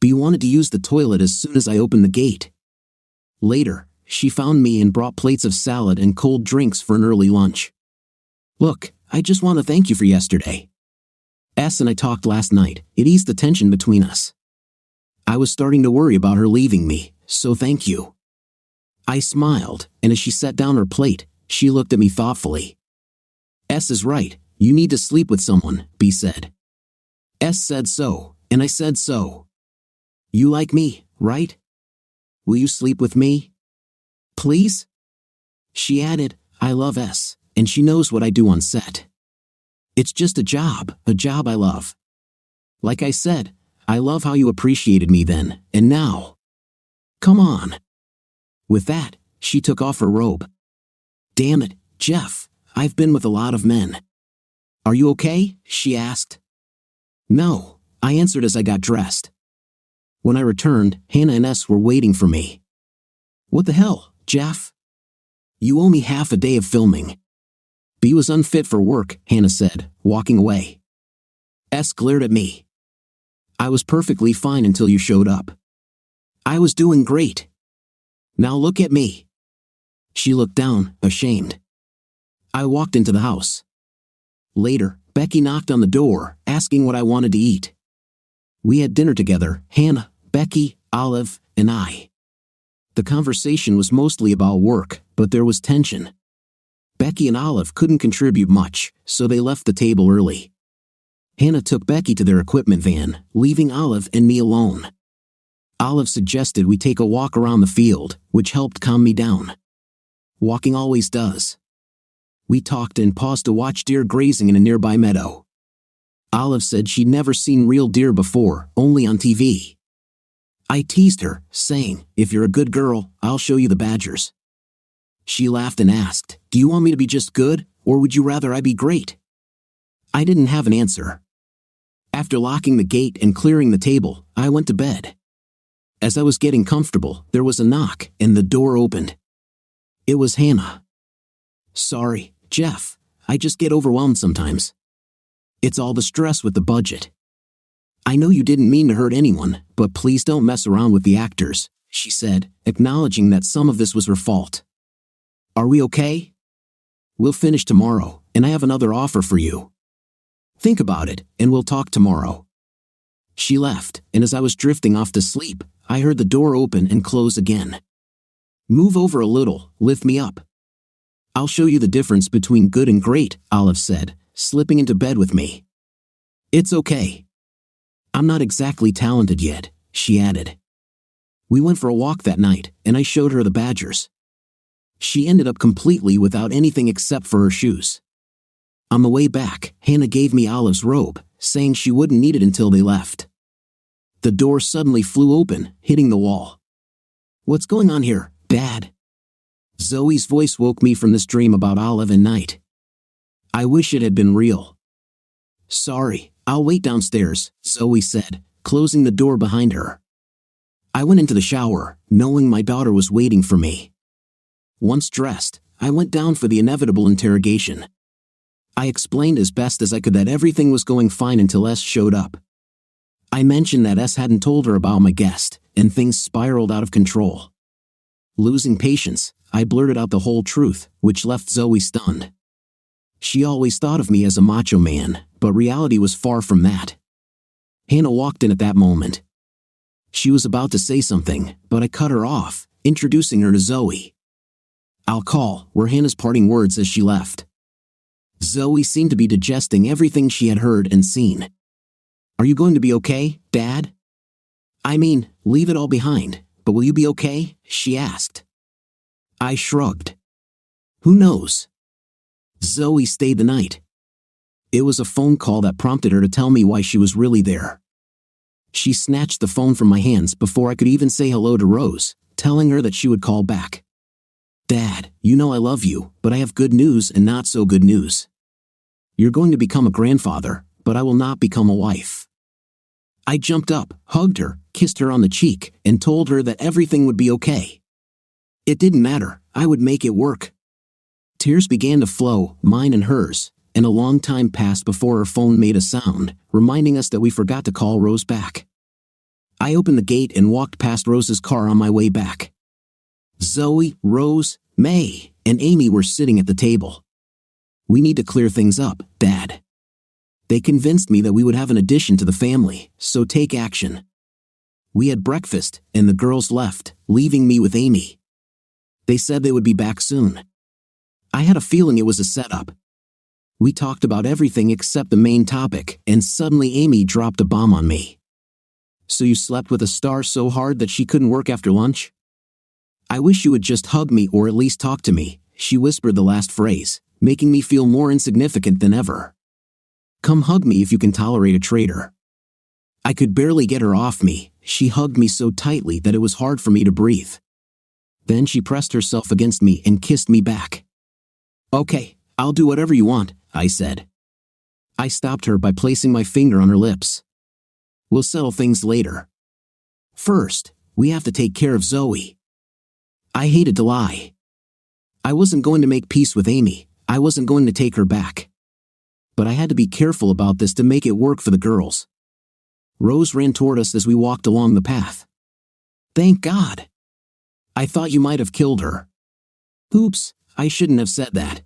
B wanted to use the toilet as soon as I opened the gate. Later, she found me and brought plates of salad and cold drinks for an early lunch. "Look, I just want to thank you for yesterday. S and I talked last night, it eased the tension between us. I was starting to worry about her leaving me, so thank you." I smiled, and as she set down her plate, she looked at me thoughtfully. "S is right, you need to sleep with someone," B said. S said so, and I said so. "You like me, right? Will you sleep with me? Please?" She added, "I love S, and she knows what I do on set. It's just a job I love. Like I said, I love how you appreciated me then, and now. Come on." With that, she took off her robe. "Damn it, Jeff, I've been with a lot of men. Are you okay?" she asked. "No," I answered as I got dressed. When I returned, Hannah and S were waiting for me. "What the hell, Jeff? You owe me half a day of filming." "B was unfit for work," Hannah said, walking away. S glared at me. "I was perfectly fine until you showed up. I was doing great." Now look at me." She looked down, ashamed. I walked into the house. Later, Becky knocked on the door, asking what I wanted to eat. We had dinner together, Hannah, Becky, Olive, and I. The conversation was mostly about work, but there was tension. Becky and Olive couldn't contribute much, so they left the table early. Hannah took Becky to their equipment van, leaving Olive and me alone. Olive suggested we take a walk around the field, which helped calm me down. Walking always does. We talked and paused to watch deer grazing in a nearby meadow. Olive said she'd never seen real deer before, only on TV. I teased her, saying, "If you're a good girl, I'll show you the badgers." She laughed and asked, "Do you want me to be just good, or would you rather I be great?" I didn't have an answer. After locking the gate and clearing the table, I went to bed. As I was getting comfortable, there was a knock, and the door opened. It was Hannah. "Sorry, Jeff, I just get overwhelmed sometimes. It's all the stress with the budget. I know you didn't mean to hurt anyone, but please don't mess around with the actors," she said, acknowledging that some of this was her fault. "Are we okay? We'll finish tomorrow, and I have another offer for you. Think about it, and we'll talk tomorrow." She left, and as I was drifting off to sleep, I heard the door open and close again. "Move over a little, lift me up. I'll show you the difference between good and great," Olive said, slipping into bed with me. "It's okay. I'm not exactly talented yet," she added. We went for a walk that night, and I showed her the badgers. She ended up completely without anything except for her shoes. On the way back, Hannah gave me Olive's robe, saying she wouldn't need it until they left. The door suddenly flew open, hitting the wall. "What's going on here, Dad?" Zoe's voice woke me from this dream about Olive and Night. I wish it had been real. "Sorry, I'll wait downstairs," Zoe said, closing the door behind her. I went into the shower, knowing my daughter was waiting for me. Once dressed, I went down for the inevitable interrogation. I explained as best as I could that everything was going fine until S showed up. I mentioned that S hadn't told her about my guest, and things spiraled out of control. Losing patience, I blurted out the whole truth, which left Zoe stunned. She always thought of me as a macho man, but reality was far from that. Hannah walked in at that moment. She was about to say something, but I cut her off, introducing her to Zoe. "I'll call," were Hannah's parting words as she left. Zoe seemed to be digesting everything she had heard and seen. "Are you going to be okay, Dad?" "I mean, leave it all behind, but will you be okay?" she asked. I shrugged. "Who knows?" Zoe stayed the night. It was a phone call that prompted her to tell me why she was really there. She snatched the phone from my hands before I could even say hello to Rose, telling her that she would call back. "Dad, you know I love you, but I have good news and not so good news. You're going to become a grandfather, but I will not become a wife." I jumped up, hugged her, kissed her on the cheek, and told her that everything would be okay. It didn't matter, I would make it work. Tears began to flow, mine and hers, and a long time passed before her phone made a sound, reminding us that we forgot to call Rose back. I opened the gate and walked past Rose's car on my way back. Zoe, Rose, May, and Amy were sitting at the table. "We need to clear things up, Dad. They convinced me that we would have an addition to the family, so take action." We had breakfast, and the girls left, leaving me with Amy. They said they would be back soon. I had a feeling it was a setup. We talked about everything except the main topic, and suddenly Amy dropped a bomb on me. "So you slept with a star so hard that she couldn't work after lunch?" "I wish you would just hug me or at least talk to me," she whispered the last phrase, making me feel more insignificant than ever. "Come hug me if you can tolerate a traitor." I could barely get her off me. She hugged me so tightly that it was hard for me to breathe. Then she pressed herself against me and kissed me back. "Okay, I'll do whatever you want," I said. I stopped her by placing my finger on her lips. "We'll settle things later. First, we have to take care of Zoe." I hated to lie. I wasn't going to make peace with Amy. I wasn't going to take her back. But I had to be careful about this to make it work for the girls. Rose ran toward us as we walked along the path. "Thank God." I thought you might have killed her." "Oops, I shouldn't have said that."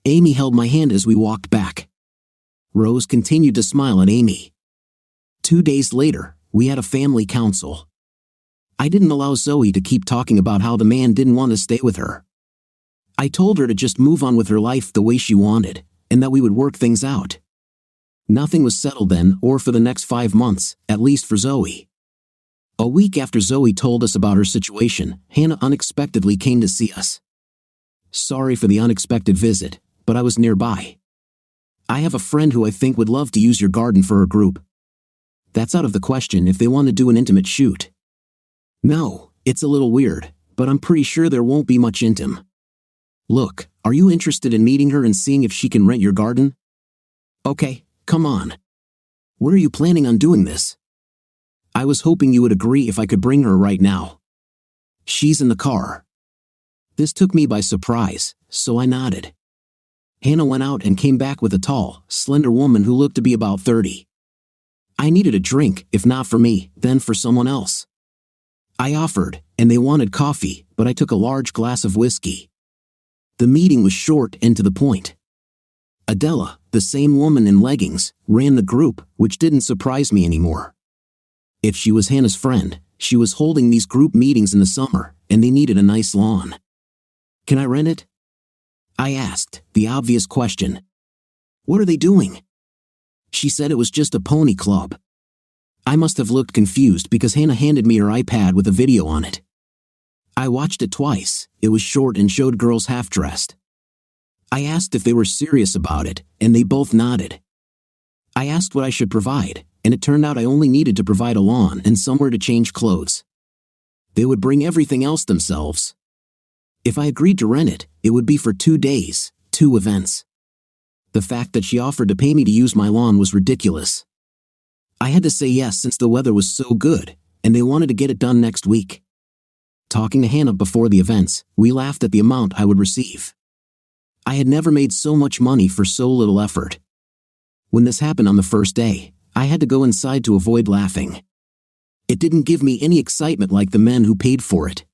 Amy held my hand as we walked back. Rose continued to smile at Amy. 2 days later, we had a family council. I didn't allow Zoe to keep talking about how the man didn't want to stay with her. I told her to just move on with her life the way she wanted, and that we would work things out. Nothing was settled then or for the next 5 months, at least for Zoe. A week after Zoe told us about her situation, Hannah unexpectedly came to see us. Sorry for the unexpected visit, but I was nearby. "I have a friend who I think would love to use your garden for her group." "That's out of the question if they want to do an intimate shoot." "No, it's a little weird, but I'm pretty sure there won't be much intim." "Look, are you interested in meeting her and seeing if she can rent your garden?" "Okay, come on." "Where are you planning on doing this?" "I was hoping you would agree if I could bring her right now." "She's in the car." This took me by surprise, so I nodded. Hannah went out and came back with a tall, slender woman who looked to be about 30. I needed a drink, if not for me, then for someone else. I offered, and they wanted coffee, but I took a large glass of whiskey. The meeting was short and to the point. Adela, the same woman in leggings, ran the group, which didn't surprise me anymore. If she was Hannah's friend, she was holding these group meetings in the summer, and they needed a nice lawn. "Can I rent it?" I asked, the obvious question. "What are they doing?" She said it was just a pony club. I must have looked confused because Hannah handed me her iPad with a video on it. I watched it twice. It was short and showed girls half-dressed. I asked if they were serious about it, and they both nodded. I asked what I should provide, and it turned out I only needed to provide a lawn and somewhere to change clothes. They would bring everything else themselves. If I agreed to rent it, it would be for 2 days, 2 events. The fact that she offered to pay me to use my lawn was ridiculous. I had to say yes since the weather was so good, and they wanted to get it done next week. Talking to Hannah before the events, we laughed at the amount I would receive. I had never made so much money for so little effort. When this happened on the first day, I had to go inside to avoid laughing. It didn't give me any excitement like the men who paid for it.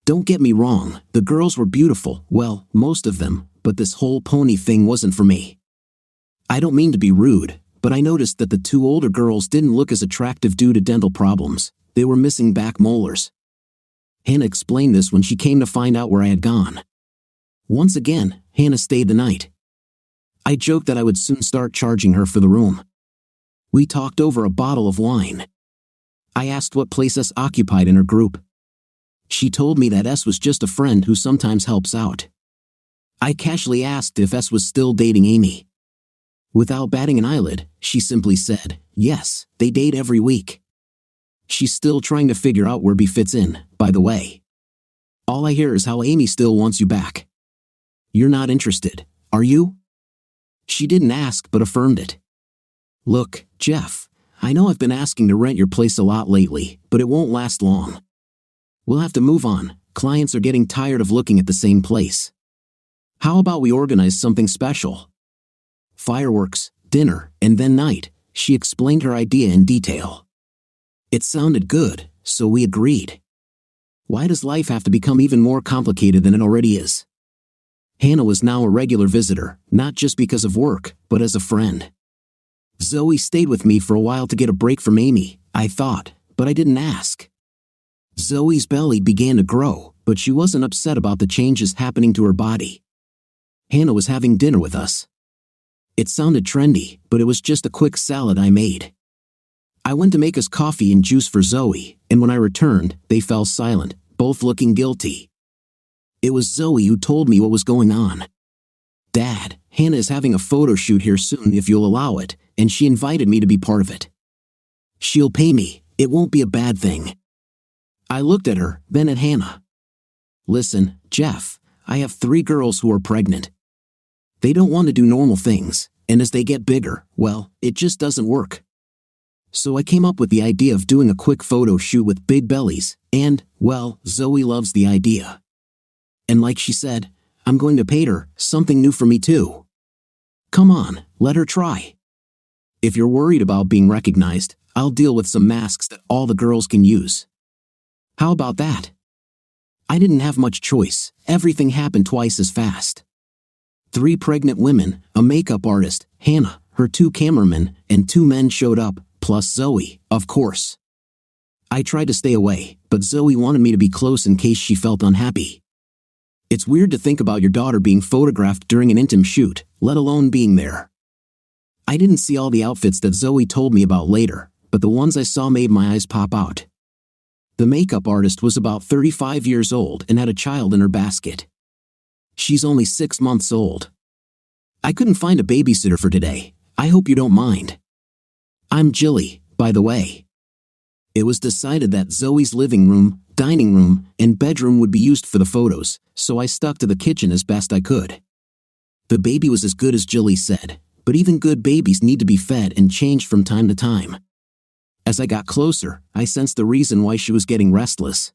Don't get me wrong, the girls were beautiful, well, most of them, but this whole pony thing wasn't for me. I don't mean to be rude, but I noticed that the 2 older girls didn't look as attractive due to dental problems. They were missing back molars. Hannah explained this when she came to find out where I had gone. Once again, Hannah stayed the night. I joked that I would soon start charging her for the room. We talked over a bottle of wine. I asked what place S occupied in her group. She told me that S was just a friend who sometimes helps out. I casually asked if S was still dating Amy. Without batting an eyelid, she simply said, "Yes, they date every week." She's still trying to figure out where B fits in, by the way. All I hear is how Amy still wants you back. You're not interested, are you? She didn't ask but affirmed it. Look, Jeff, I know I've been asking to rent your place a lot lately, but it won't last long. We'll have to move on. Clients are getting tired of looking at the same place. How about we organize something special? Fireworks, dinner, and then night. She explained her idea in detail. It sounded good, so we agreed. Why does life have to become even more complicated than it already is? Hannah was now a regular visitor, not just because of work, but as a friend. Zoe stayed with me for a while to get a break from Amy, I thought, but I didn't ask. Zoe's belly began to grow, but she wasn't upset about the changes happening to her body. Hannah was having dinner with us. It sounded trendy, but it was just a quick salad I made. I went to make us coffee and juice for Zoe, and when I returned, they fell silent, both looking guilty. It was Zoe who told me what was going on. Dad, Hannah is having a photo shoot here soon if you'll allow it, and she invited me to be part of it. She'll pay me, it won't be a bad thing. I looked at her, then at Hannah. Listen, Jeff, I have 3 girls who are pregnant. They don't want to do normal things, and as they get bigger, well, it just doesn't work. So I came up with the idea of doing a quick photo shoot with big bellies, and, well, Zoe loves the idea. And like she said, I'm going to pay her, something new for me too. Come on, let her try. If you're worried about being recognized, I'll deal with some masks that all the girls can use. How about that? I didn't have much choice. Everything happened twice as fast. 3 pregnant women, a makeup artist, Hannah, her 2 cameramen, and 2 men showed up, plus Zoe, of course. I tried to stay away, but Zoe wanted me to be close in case she felt unhappy. It's weird to think about your daughter being photographed during an intimate shoot, let alone being there. I didn't see all the outfits that Zoe told me about later, but the ones I saw made my eyes pop out. The makeup artist was about 35 years old and had a child in her basket. She's only 6 months old. I couldn't find a babysitter for today. I hope you don't mind. I'm Jilly, by the way. It was decided that Zoe's living room, dining room, and bedroom would be used for the photos, so I stuck to the kitchen as best I could. The baby was as good as Jilly said, but even good babies need to be fed and changed from time to time. As I got closer, I sensed the reason why she was getting restless.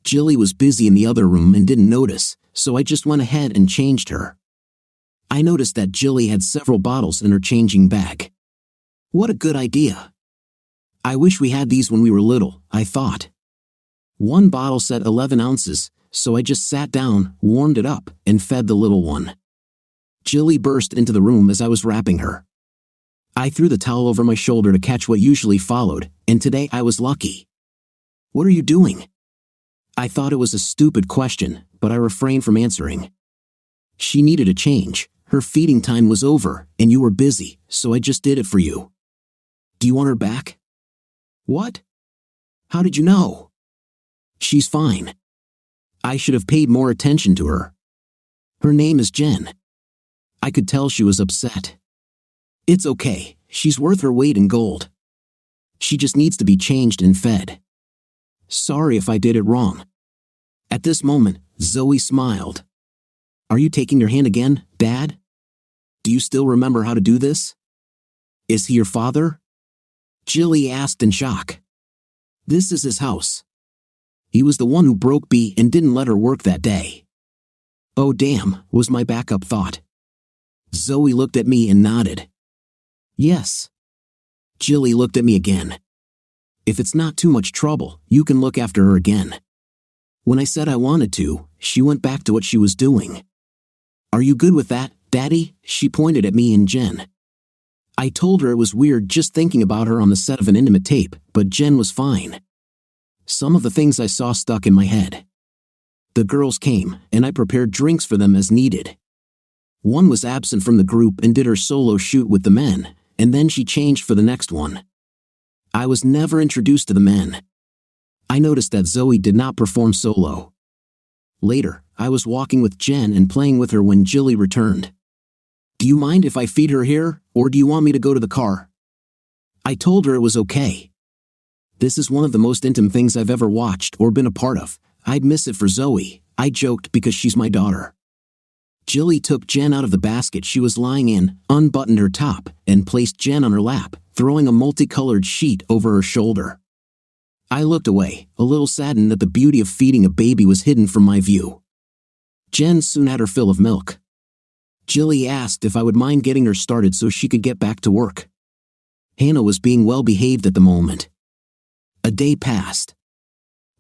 Jilly was busy in the other room and didn't notice, so I just went ahead and changed her. I noticed that Jilly had several bottles in her changing bag. What a good idea. I wish we had these when we were little, I thought. 1 bottle said 11 ounces, so I just sat down, warmed it up, and fed the little one. Jilly burst into the room as I was wrapping her. I threw the towel over my shoulder to catch what usually followed, and today I was lucky. What are you doing? I thought it was a stupid question, but I refrained from answering. She needed a change. Her feeding time was over, and you were busy, so I just did it for you. Do you want her back? What? How did you know? She's fine. I should have paid more attention to her. Her name is Jen. I could tell she was upset. It's okay, she's worth her weight in gold. She just needs to be changed and fed. Sorry if I did it wrong. At this moment, Zoe smiled. Are you taking your hand again, Dad? Do you still remember how to do this? Is he your father? Jilly asked in shock. This is his house. He was the one who broke B and didn't let her work that day. Oh damn, was my backup thought. Zoe looked at me and nodded. Yes. Jilly looked at me again. If it's not too much trouble, you can look after her again. When I said I wanted to, she went back to what she was doing. Are you good with that, Daddy? She pointed at me and Jen. I told her it was weird just thinking about her on the set of an intimate tape, but Jen was fine. Some of the things I saw stuck in my head. The girls came, and I prepared drinks for them as needed. One was absent from the group and did her solo shoot with the men, and then she changed for the next one. I was never introduced to the men. I noticed that Zoe did not perform solo. Later, I was walking with Jen and playing with her when Jilly returned. Do you mind if I feed her here, or do you want me to go to the car? I told her it was okay. This is one of the most intimate things I've ever watched or been a part of. I'd miss it for Zoe, I joked because she's my daughter. Jilly took Jen out of the basket she was lying in, unbuttoned her top, and placed Jen on her lap, throwing a multicolored sheet over her shoulder. I looked away, a little saddened that the beauty of feeding a baby was hidden from my view. Jen soon had her fill of milk. Jilly asked if I would mind getting her started so she could get back to work. Hannah was being well behaved at the moment. A day passed.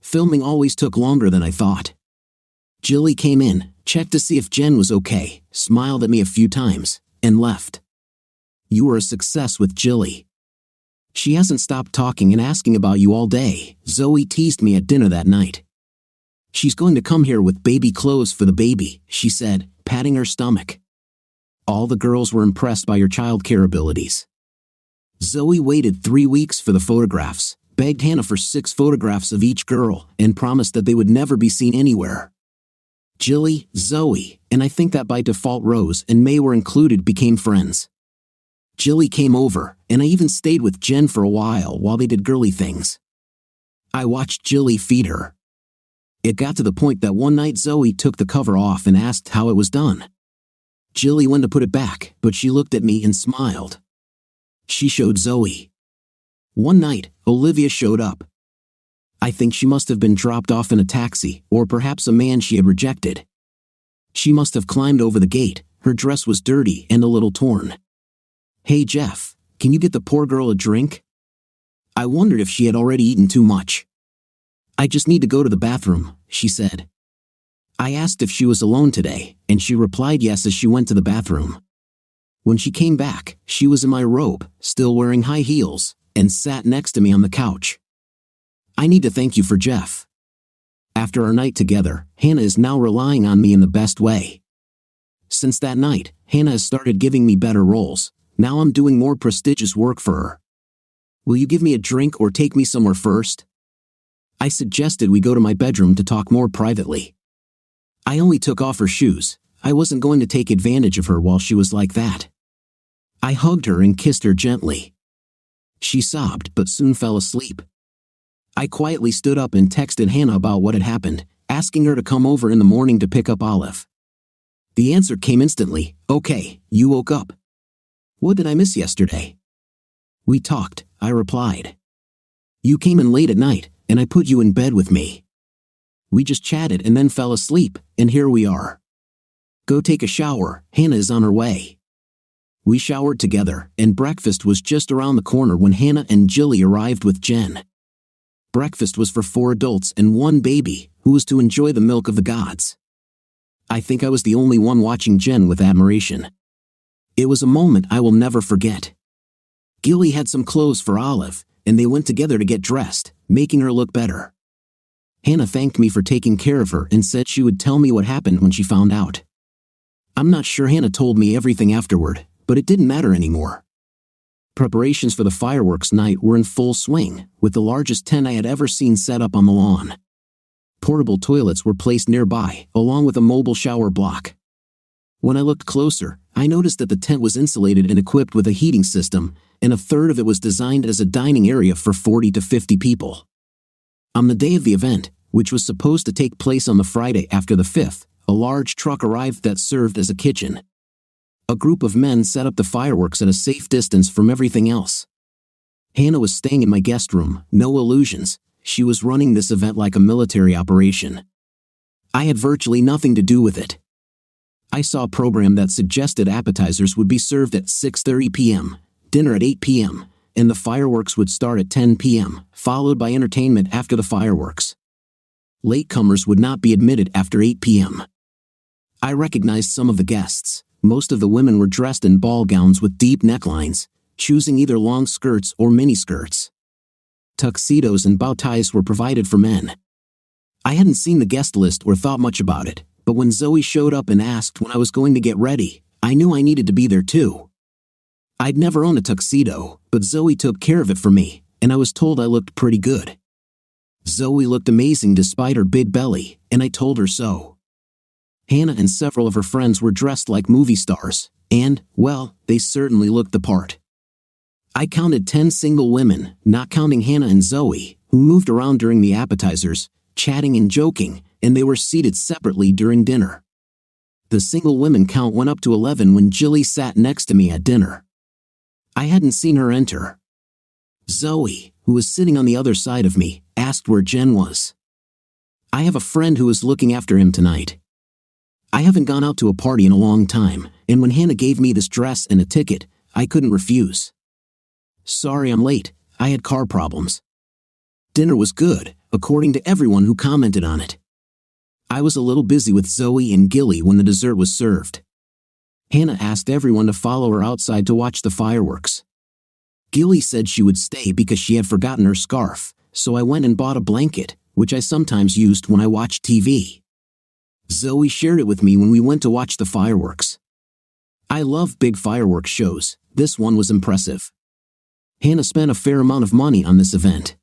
Filming always took longer than I thought. Jilly came in, checked to see if Jen was okay, smiled at me a few times, and left. You were a success with Jilly. She hasn't stopped talking and asking about you all day, Zoe teased me at dinner that night. She's going to come here with baby clothes for the baby, she said, patting her stomach. All the girls were impressed by your childcare abilities. Zoe waited 3 weeks for the photographs, begged Hannah for 6 photographs of each girl, and promised that they would never be seen anywhere. Jilly, Zoe, and I think that by default Rose and May were included became friends. Jilly came over, and I even stayed with Jen for a while they did girly things. I watched Jilly feed her. It got to the point that one night Zoe took the cover off and asked how it was done. Jilly went to put it back, but she looked at me and smiled. She showed Zoe. One night, Olivia showed up. I think she must have been dropped off in a taxi, or perhaps a man she had rejected. She must have climbed over the gate, her dress was dirty and a little torn. Hey Jeff, can you get the poor girl a drink? I wondered if she had already eaten too much. I just need to go to the bathroom, she said. I asked if she was alone today, and she replied yes as she went to the bathroom. When she came back, she was in my robe, still wearing high heels, and sat next to me on the couch. I need to thank you for Jeff. After our night together, Hannah is now relying on me in the best way. Since that night, Hannah has started giving me better roles. Now I'm doing more prestigious work for her. Will you give me a drink or take me somewhere first? I suggested we go to my bedroom to talk more privately. I only took off her shoes. I wasn't going to take advantage of her while she was like that. I hugged her and kissed her gently. She sobbed but soon fell asleep. I quietly stood up and texted Hannah about what had happened, asking her to come over in the morning to pick up Olive. The answer came instantly, "Okay, you woke up. What did I miss yesterday?" "We talked," I replied. "You came in late at night, and I put you in bed with me. We just chatted and then fell asleep, and here we are. Go take a shower, Hannah is on her way." We showered together, and breakfast was just around the corner when Hannah and Jilly arrived with Jen. Breakfast was for 4 adults and 1 baby, who was to enjoy the milk of the gods. I think I was the only one watching Jen with admiration. It was a moment I will never forget. Gilly had some clothes for Olive, and they went together to get dressed, making her look better. Hannah thanked me for taking care of her and said she would tell me what happened when she found out. I'm not sure Hannah told me everything afterward, but it didn't matter anymore. Preparations for the fireworks night were in full swing, with the largest tent I had ever seen set up on the lawn. Portable toilets were placed nearby, along with a mobile shower block. When I looked closer, I noticed that the tent was insulated and equipped with a heating system, and a third of it was designed as a dining area for 40 to 50 people. On the day of the event, which was supposed to take place on the Friday after the 5th, a large truck arrived that served as a kitchen. A group of men set up the fireworks at a safe distance from everything else. Hannah was staying in my guest room, no illusions. She was running this event like a military operation. I had virtually nothing to do with it. I saw a program that suggested appetizers would be served at 6:30 p.m., dinner at 8 p.m., and the fireworks would start at 10 p.m., followed by entertainment after the fireworks. Latecomers would not be admitted after 8 p.m. I recognized some of the guests. Most of the women were dressed in ball gowns with deep necklines, choosing either long skirts or miniskirts. Tuxedos and bow ties were provided for men. I hadn't seen the guest list or thought much about it, but when Zoe showed up and asked when I was going to get ready, I knew I needed to be there too. I'd never owned a tuxedo, but Zoe took care of it for me, and I was told I looked pretty good. Zoe looked amazing despite her big belly, and I told her so. Hannah and several of her friends were dressed like movie stars, and, well, they certainly looked the part. I counted 10 single women, not counting Hannah and Zoe, who moved around during the appetizers, chatting and joking, and they were seated separately during dinner. The single women count went up to 11 when Jilly sat next to me at dinner. I hadn't seen her enter. Zoe, who was sitting on the other side of me, asked where Jen was. I have a friend who is looking after him tonight. I haven't gone out to a party in a long time, and when Hannah gave me this dress and a ticket, I couldn't refuse. Sorry I'm late, I had car problems. Dinner was good, according to everyone who commented on it. I was a little busy with Zoe and Gilly when the dessert was served. Hannah asked everyone to follow her outside to watch the fireworks. Gilly said she would stay because she had forgotten her scarf, so I went and bought a blanket, which I sometimes used when I watched TV. Zoe shared it with me when we went to watch the fireworks. I love big fireworks shows. This one was impressive. Hannah spent a fair amount of money on this event.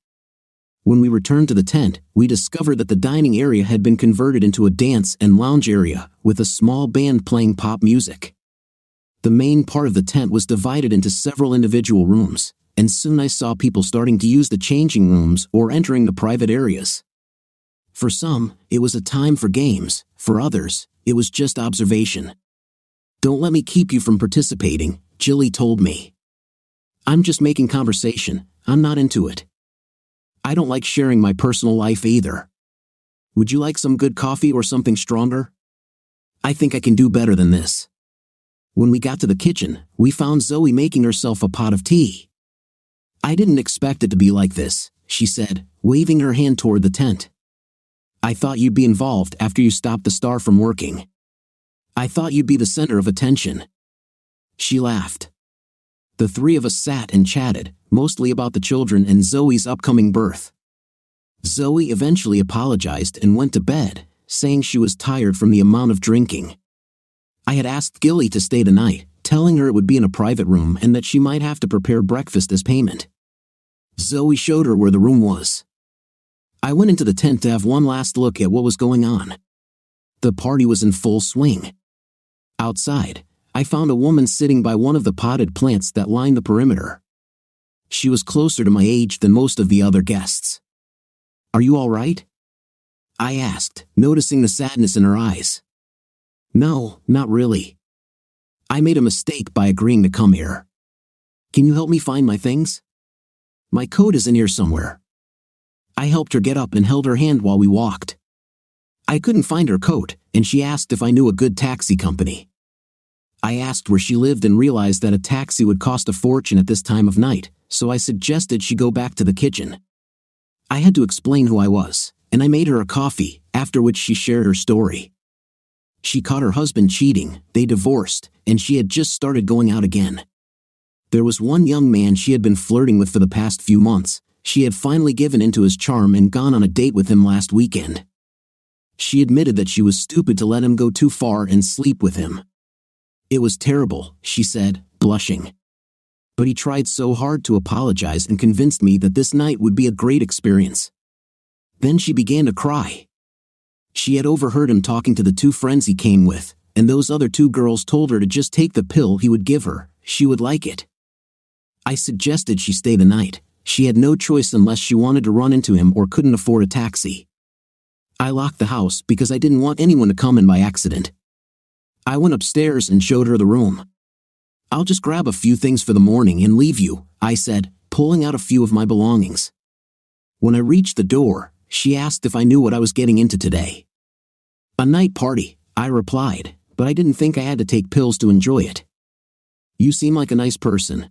When we returned to the tent, we discovered that the dining area had been converted into a dance and lounge area, with a small band playing pop music. The main part of the tent was divided into several individual rooms, and soon I saw people starting to use the changing rooms or entering the private areas. For some, it was a time for games. For others, it was just observation. Don't let me keep you from participating, Jilly told me. I'm just making conversation, I'm not into it. I don't like sharing my personal life either. Would you like some good coffee or something stronger? I think I can do better than this. When we got to the kitchen, we found Zoe making herself a pot of tea. I didn't expect it to be like this, she said, waving her hand toward the tent. I thought you'd be involved after you stopped the star from working. I thought you'd be the center of attention." She laughed. The three of us sat and chatted, mostly about the children and Zoe's upcoming birth. Zoe eventually apologized and went to bed, saying she was tired from the amount of drinking. I had asked Gilly to stay the night, telling her it would be in a private room and that she might have to prepare breakfast as payment. Zoe showed her where the room was. I went into the tent to have one last look at what was going on. The party was in full swing. Outside, I found a woman sitting by one of the potted plants that lined the perimeter. She was closer to my age than most of the other guests. "Are you all right?" I asked, noticing the sadness in her eyes. "No, not really. I made a mistake by agreeing to come here. Can you help me find my things? My coat is in here somewhere." I helped her get up and held her hand while we walked. I couldn't find her coat, and she asked if I knew a good taxi company. I asked where she lived and realized that a taxi would cost a fortune at this time of night, so I suggested she go back to the kitchen. I had to explain who I was, and I made her a coffee, after which she shared her story. She caught her husband cheating, they divorced, and she had just started going out again. There was one young man she had been flirting with for the past few months. She had finally given into his charm and gone on a date with him last weekend. She admitted that she was stupid to let him go too far and sleep with him. "It was terrible," she said, blushing. "But he tried so hard to apologize and convinced me that this night would be a great experience." Then she began to cry. She had overheard him talking to the two friends he came with, and those other two girls told her to just take the pill he would give her, she would like it. I suggested she stay the night. She had no choice unless she wanted to run into him or couldn't afford a taxi. I locked the house because I didn't want anyone to come in by accident. I went upstairs and showed her the room. "I'll just grab a few things for the morning and leave you," I said, pulling out a few of my belongings. When I reached the door, she asked if I knew what I was getting into today. "A night party," I replied, but I didn't think I had to take pills to enjoy it. "You seem like a nice person.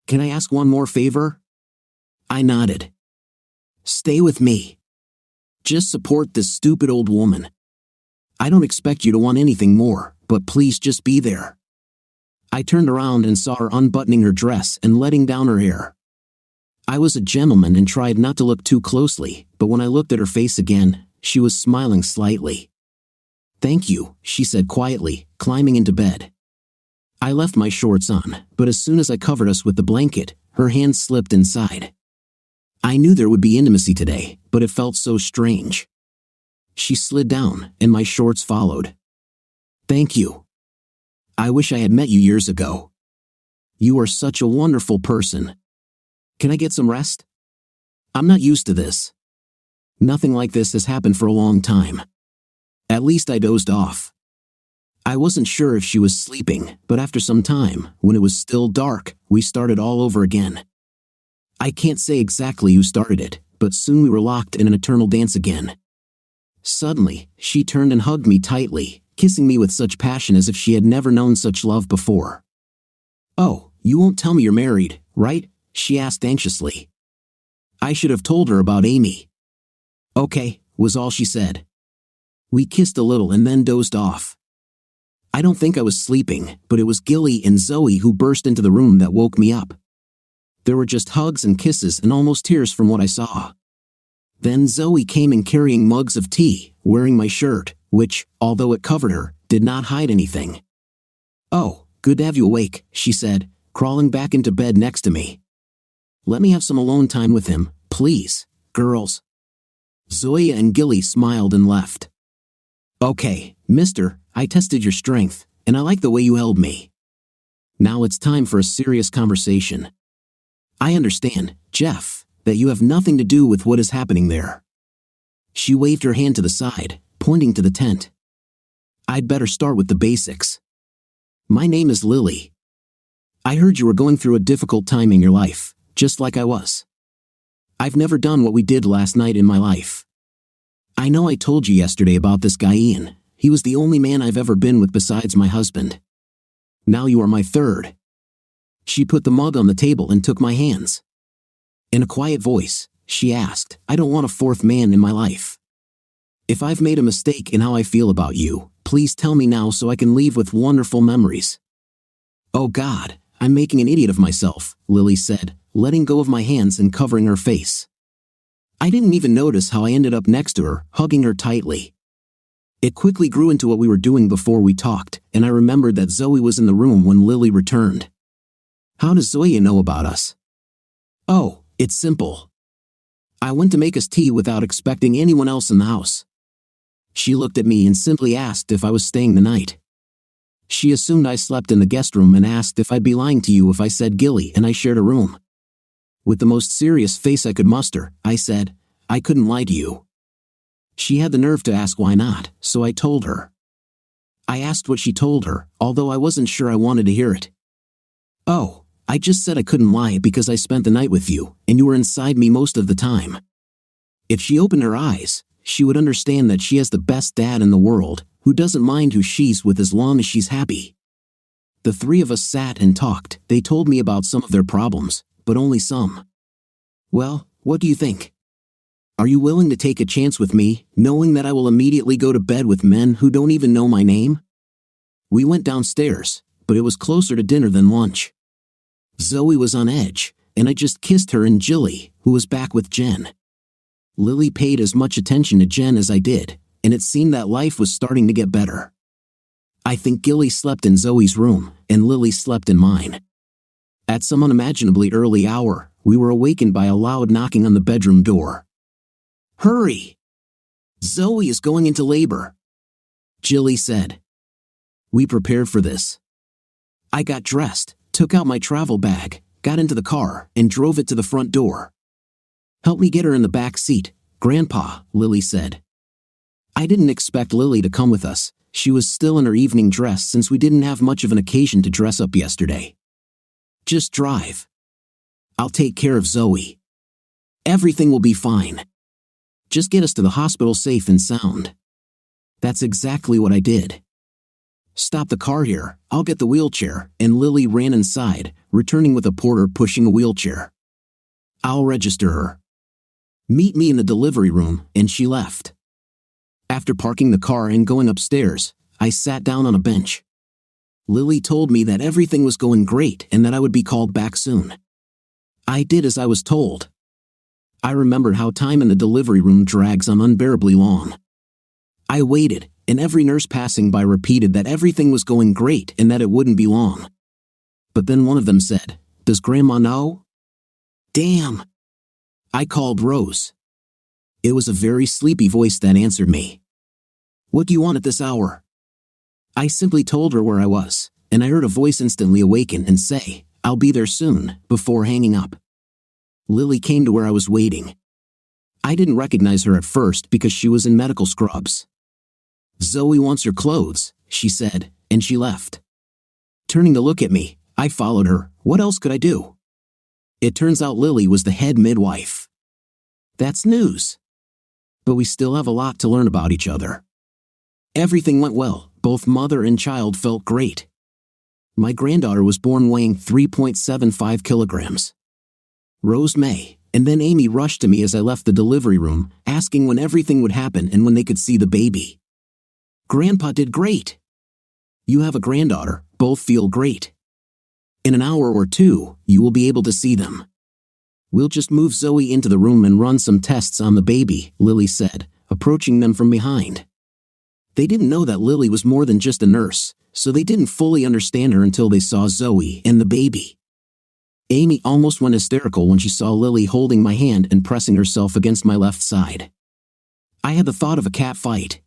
Can I ask one more favor?" I nodded. "Stay with me. Just support this stupid old woman. I don't expect you to want anything more, but please just be there." I turned around and saw her unbuttoning her dress and letting down her hair. I was a gentleman and tried not to look too closely, but when I looked at her face again, she was smiling slightly. "Thank you," she said quietly, climbing into bed. I left my shorts on, but as soon as I covered us with the blanket, her hand slipped inside. I knew there would be intimacy today, but it felt so strange. She slid down, and my shorts followed. "Thank you. I wish I had met you years ago. You are such a wonderful person. Can I get some rest? I'm not used to this. Nothing like this has happened for a long time." At least I dozed off. I wasn't sure if she was sleeping, but after some time, when it was still dark, we started all over again. I can't say exactly who started it, but soon we were locked in an eternal dance again. Suddenly, she turned and hugged me tightly, kissing me with such passion as if she had never known such love before. "Oh, you won't tell me you're married, right?" she asked anxiously. I should have told her about Amy. "Okay," was all she said. We kissed a little and then dozed off. I don't think I was sleeping, but it was Gilly and Zoe who burst into the room that woke me up. There were just hugs and kisses and almost tears from what I saw. Then Zoe came in carrying mugs of tea, wearing my shirt, which, although it covered her, did not hide anything. "Oh, good to have you awake," she said, crawling back into bed next to me. "Let me have some alone time with him, please, girls." Zoya and Gilly smiled and left. "Okay, mister, I tested your strength, and I like the way you held me. Now it's time for a serious conversation. I understand, Jeff, that you have nothing to do with what is happening there." She waved her hand to the side, pointing to the tent. "I'd better start with the basics. My name is Lily. I heard you were going through a difficult time in your life, just like I was. I've never done what we did last night in my life. I know I told you yesterday about this guy Ian. He was the only man I've ever been with besides my husband. Now you are my third." She put the mug on the table and took my hands. In a quiet voice, she asked, "I don't want a fourth man in my life. If I've made a mistake in how I feel about you, please tell me now so I can leave with wonderful memories." "Oh God, I'm making an idiot of myself," Lily said, letting go of my hands and covering her face. I didn't even notice how I ended up next to her, hugging her tightly. It quickly grew into what we were doing before we talked, and I remembered that Zoe was in the room when Lily returned. "How does Zoe know about us?" "Oh, it's simple. I went to make us tea without expecting anyone else in the house. She looked at me and simply asked if I was staying the night. She assumed I slept in the guest room and asked if I'd be lying to you if I said Gilly and I shared a room. With the most serious face I could muster, I said, I couldn't lie to you. She had the nerve to ask why not, so I told her. I asked what she told her, although I wasn't sure I wanted to hear it. "Oh, I just said I couldn't lie because I spent the night with you, and you were inside me most of the time." If she opened her eyes, she would understand that she has the best dad in the world, who doesn't mind who she's with as long as she's happy. The three of us sat and talked. They told me about some of their problems, but only some. Well, what do you think? Are you willing to take a chance with me, knowing that I will immediately go to bed with men who don't even know my name? We went downstairs, but it was closer to dinner than lunch. Zoe was on edge, and I just kissed her and Jilly, who was back with Jen. Lily paid as much attention to Jen as I did, and it seemed that life was starting to get better. I think Gilly slept in Zoe's room, and Lily slept in mine. At some unimaginably early hour, we were awakened by a loud knocking on the bedroom door. "Hurry! Zoe is going into labor," Jilly said. We prepared for this. I got dressed, took out my travel bag, got into the car, and drove it to the front door. "Help me get her in the back seat, Grandpa," Lily said. I didn't expect Lily to come with us. She was still in her evening dress since we didn't have much of an occasion to dress up yesterday. "Just drive. I'll take care of Zoe. Everything will be fine. Just get us to the hospital safe and sound." That's exactly what I did. "Stop the car here, I'll get the wheelchair," and Lily ran inside, returning with a porter pushing a wheelchair. "I'll register her. Meet me in the delivery room," and she left. After parking the car and going upstairs, I sat down on a bench. Lily told me that everything was going great and that I would be called back soon. I did as I was told. I remembered how time in the delivery room drags on unbearably long. I waited, and every nurse passing by repeated that everything was going great and that it wouldn't be long. But then one of them said, "Does Grandma know?" Damn! I called Rose. It was a very sleepy voice that answered me. "What do you want at this hour?" I simply told her where I was, and I heard a voice instantly awaken and say, "I'll be there soon," before hanging up. Lily came to where I was waiting. I didn't recognize her at first because she was in medical scrubs. "Zoe wants her clothes," she said, and she left. Turning to look at me, I followed her. What else could I do? It turns out Lily was the head midwife. That's news. But we still have a lot to learn about each other. Everything went well. Both mother and child felt great. My granddaughter was born weighing 3.75 kilograms. Rose May, and then Amy rushed to me as I left the delivery room, asking when everything would happen and when they could see the baby. "Grandpa did great. You have a granddaughter, both feel great. In an hour or two, you will be able to see them. We'll just move Zoe into the room and run some tests on the baby," Lily said, approaching them from behind. They didn't know that Lily was more than just a nurse, so they didn't fully understand her until they saw Zoe and the baby. Amy almost went hysterical when she saw Lily holding my hand and pressing herself against my left side. I had the thought of a cat fight.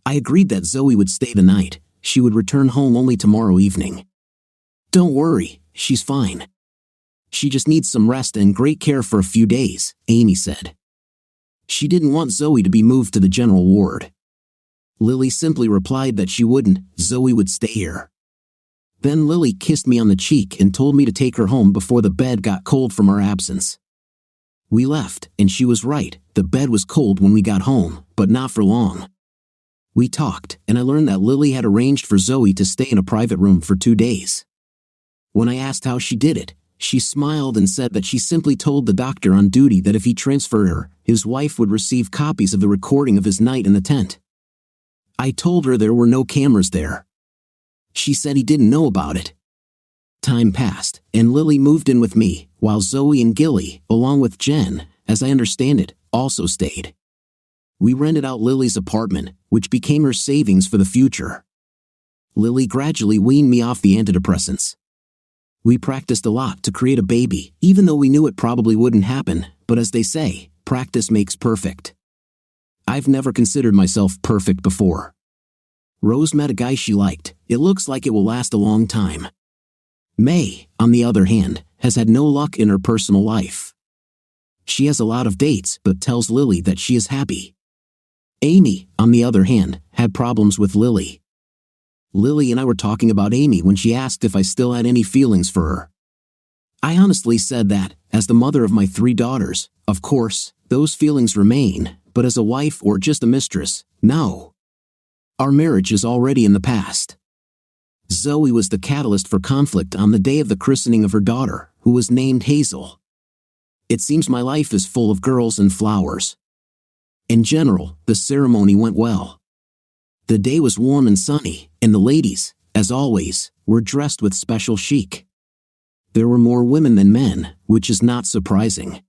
I agreed that Zoe would stay the night. She would return home only tomorrow evening. "Don't worry, she's fine. She just needs some rest and great care for a few days," Amy said. She didn't want Zoe to be moved to the general ward. Lily simply replied that she wouldn't, Zoe would stay here. Then Lily kissed me on the cheek and told me to take her home before the bed got cold from our absence. We left, and she was right, the bed was cold when we got home, but not for long. We talked, and I learned that Lily had arranged for Zoe to stay in a private room for 2 days. When I asked how she did it, She smiled and said that she simply told the doctor on duty that if he transferred her, his wife would receive copies of the recording of his night in the tent. I told her there were no cameras there. She said he didn't know about it. Time passed, and Lily moved in with me, while Zoe and Gilly, along with Jen, as I understand it, also stayed. We rented out Lily's apartment, which became her savings for the future. Lily gradually weaned me off the antidepressants. We practiced a lot to create a baby, even though we knew it probably wouldn't happen, but as they say, practice makes perfect. I've never considered myself perfect before. Rose met a guy she liked. It looks like it will last a long time. May, on the other hand, has had no luck in her personal life. She has a lot of dates but tells Lily that she is happy. Amy, on the other hand, had problems with Lily. Lily and I were talking about Amy when she asked if I still had any feelings for her. I honestly said that, as the mother of my 3 daughters, of course, those feelings remain, but as a wife or just a mistress, no. Our marriage is already in the past. Zoe was the catalyst for conflict on the day of the christening of her daughter, who was named Hazel. It seems my life is full of girls and flowers. In general, the ceremony went well. The day was warm and sunny, and the ladies, as always, were dressed with special chic. There were more women than men, which is not surprising.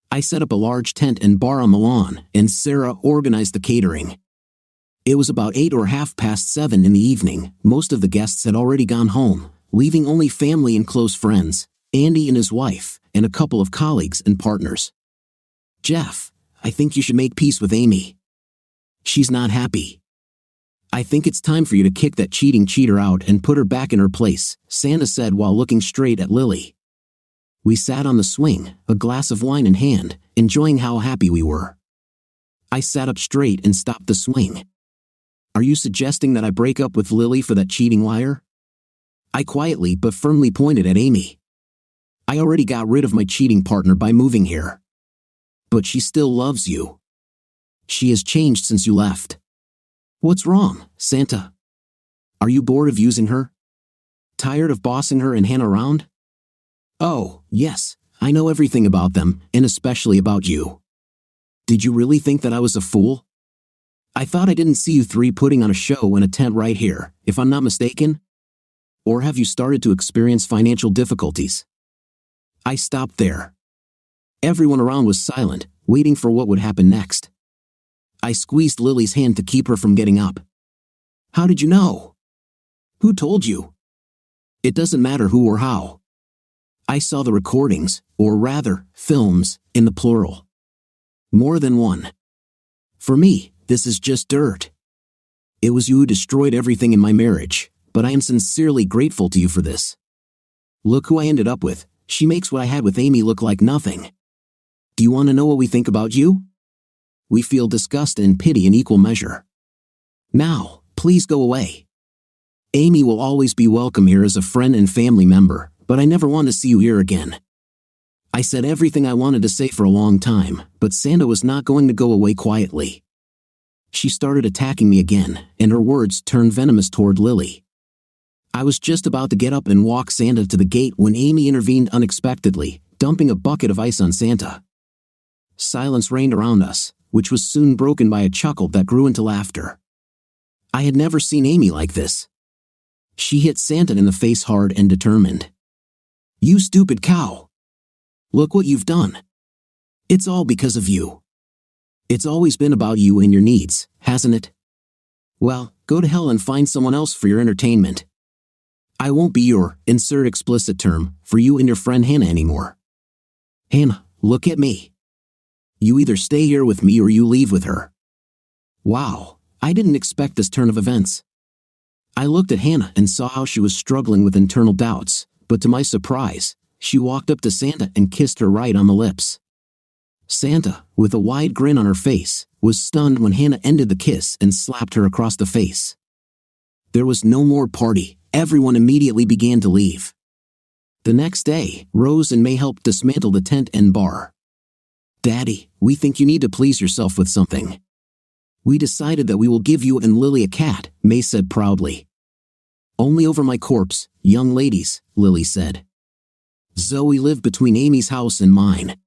I set up a large tent and bar on the lawn, and Sarah organized the catering. It was about 8 or 7:30 in the evening. Most of the guests had already gone home, leaving only family and close friends, Andy and his wife, and a couple of colleagues and partners. Jeff, I think you should make peace with Amy. She's not happy. I think it's time for you to kick that cheating cheater out and put her back in her place, Santa said while looking straight at Lily. We sat on the swing, a glass of wine in hand, enjoying how happy we were. I sat up straight and stopped the swing. Are you suggesting that I break up with Lily for that cheating liar? I quietly but firmly pointed at Amy. I already got rid of my cheating partner by moving here. But she still loves you. She has changed since you left. What's wrong, Santa? Are you bored of using her? Tired of bossing her and Hannah around? Oh, yes, I know everything about them, and especially about you. Did you really think that I was a fool? I thought I didn't see you 3 putting on a show in a tent right here, if I'm not mistaken? Or have you started to experience financial difficulties? I stopped there. Everyone around was silent, waiting for what would happen next. I squeezed Lily's hand to keep her from getting up. How did you know? Who told you? It doesn't matter who or how. I saw the recordings, or rather, films, in the plural. More than one. For me, this is just dirt. It was you who destroyed everything in my marriage, but I am sincerely grateful to you for this. Look who I ended up with. She makes what I had with Amy look like nothing. Do you want to know what we think about you? We feel disgust and pity in equal measure. Now, please go away. Amy will always be welcome here as a friend and family member, but I never want to see you here again. I said everything I wanted to say for a long time, but Santa was not going to go away quietly. She started attacking me again, and her words turned venomous toward Lily. I was just about to get up and walk Santa to the gate when Amy intervened unexpectedly, dumping a bucket of ice on Santa. Silence reigned around us, which was soon broken by a chuckle that grew into laughter. I had never seen Amy like this. She hit Santa in the face hard and determined. You stupid cow! Look what you've done. It's all because of you. It's always been about you and your needs, hasn't it? Well, go to hell and find someone else for your entertainment. I won't be your, insert explicit term, for you and your friend Hannah anymore. Hannah, look at me. You either stay here with me or you leave with her. Wow, I didn't expect this turn of events. I looked at Hannah and saw how she was struggling with internal doubts, but to my surprise, she walked up to Santa and kissed her right on the lips. Santa, with a wide grin on her face, was stunned when Hannah ended the kiss and slapped her across the face. There was no more party. Everyone immediately began to leave. The next day, Rose and May helped dismantle the tent and bar. Daddy, we think you need to please yourself with something. We decided that we will give you and Lily a cat, May said proudly. Only over my corpse, young ladies, Lily said. Zoe lived between Amy's house and mine.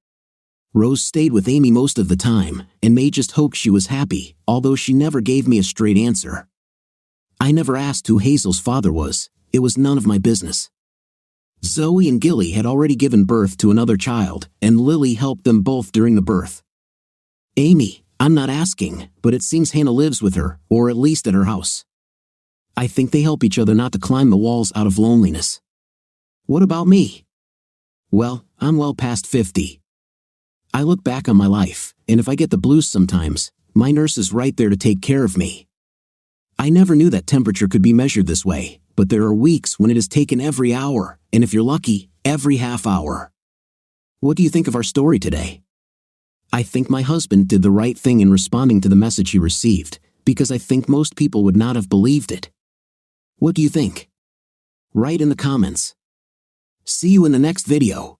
Rose stayed with Amy most of the time, and May just hoped she was happy, although she never gave me a straight answer. I never asked who Hazel's father was. It was none of my business. Zoe and Gilly had already given birth to another child, and Lily helped them both during the birth. Amy, I'm not asking, but it seems Hannah lives with her, or at least at her house. I think they help each other not to climb the walls out of loneliness. What about me? Well, I'm well past 50. I look back on my life, and if I get the blues sometimes, my nurse is right there to take care of me. I never knew that temperature could be measured this way, but there are weeks when it is taken every hour, and if you're lucky, every half hour. What do you think of our story today? I think my husband did the right thing in responding to the message he received, because I think most people would not have believed it. What do you think? Write in the comments. See you in the next video.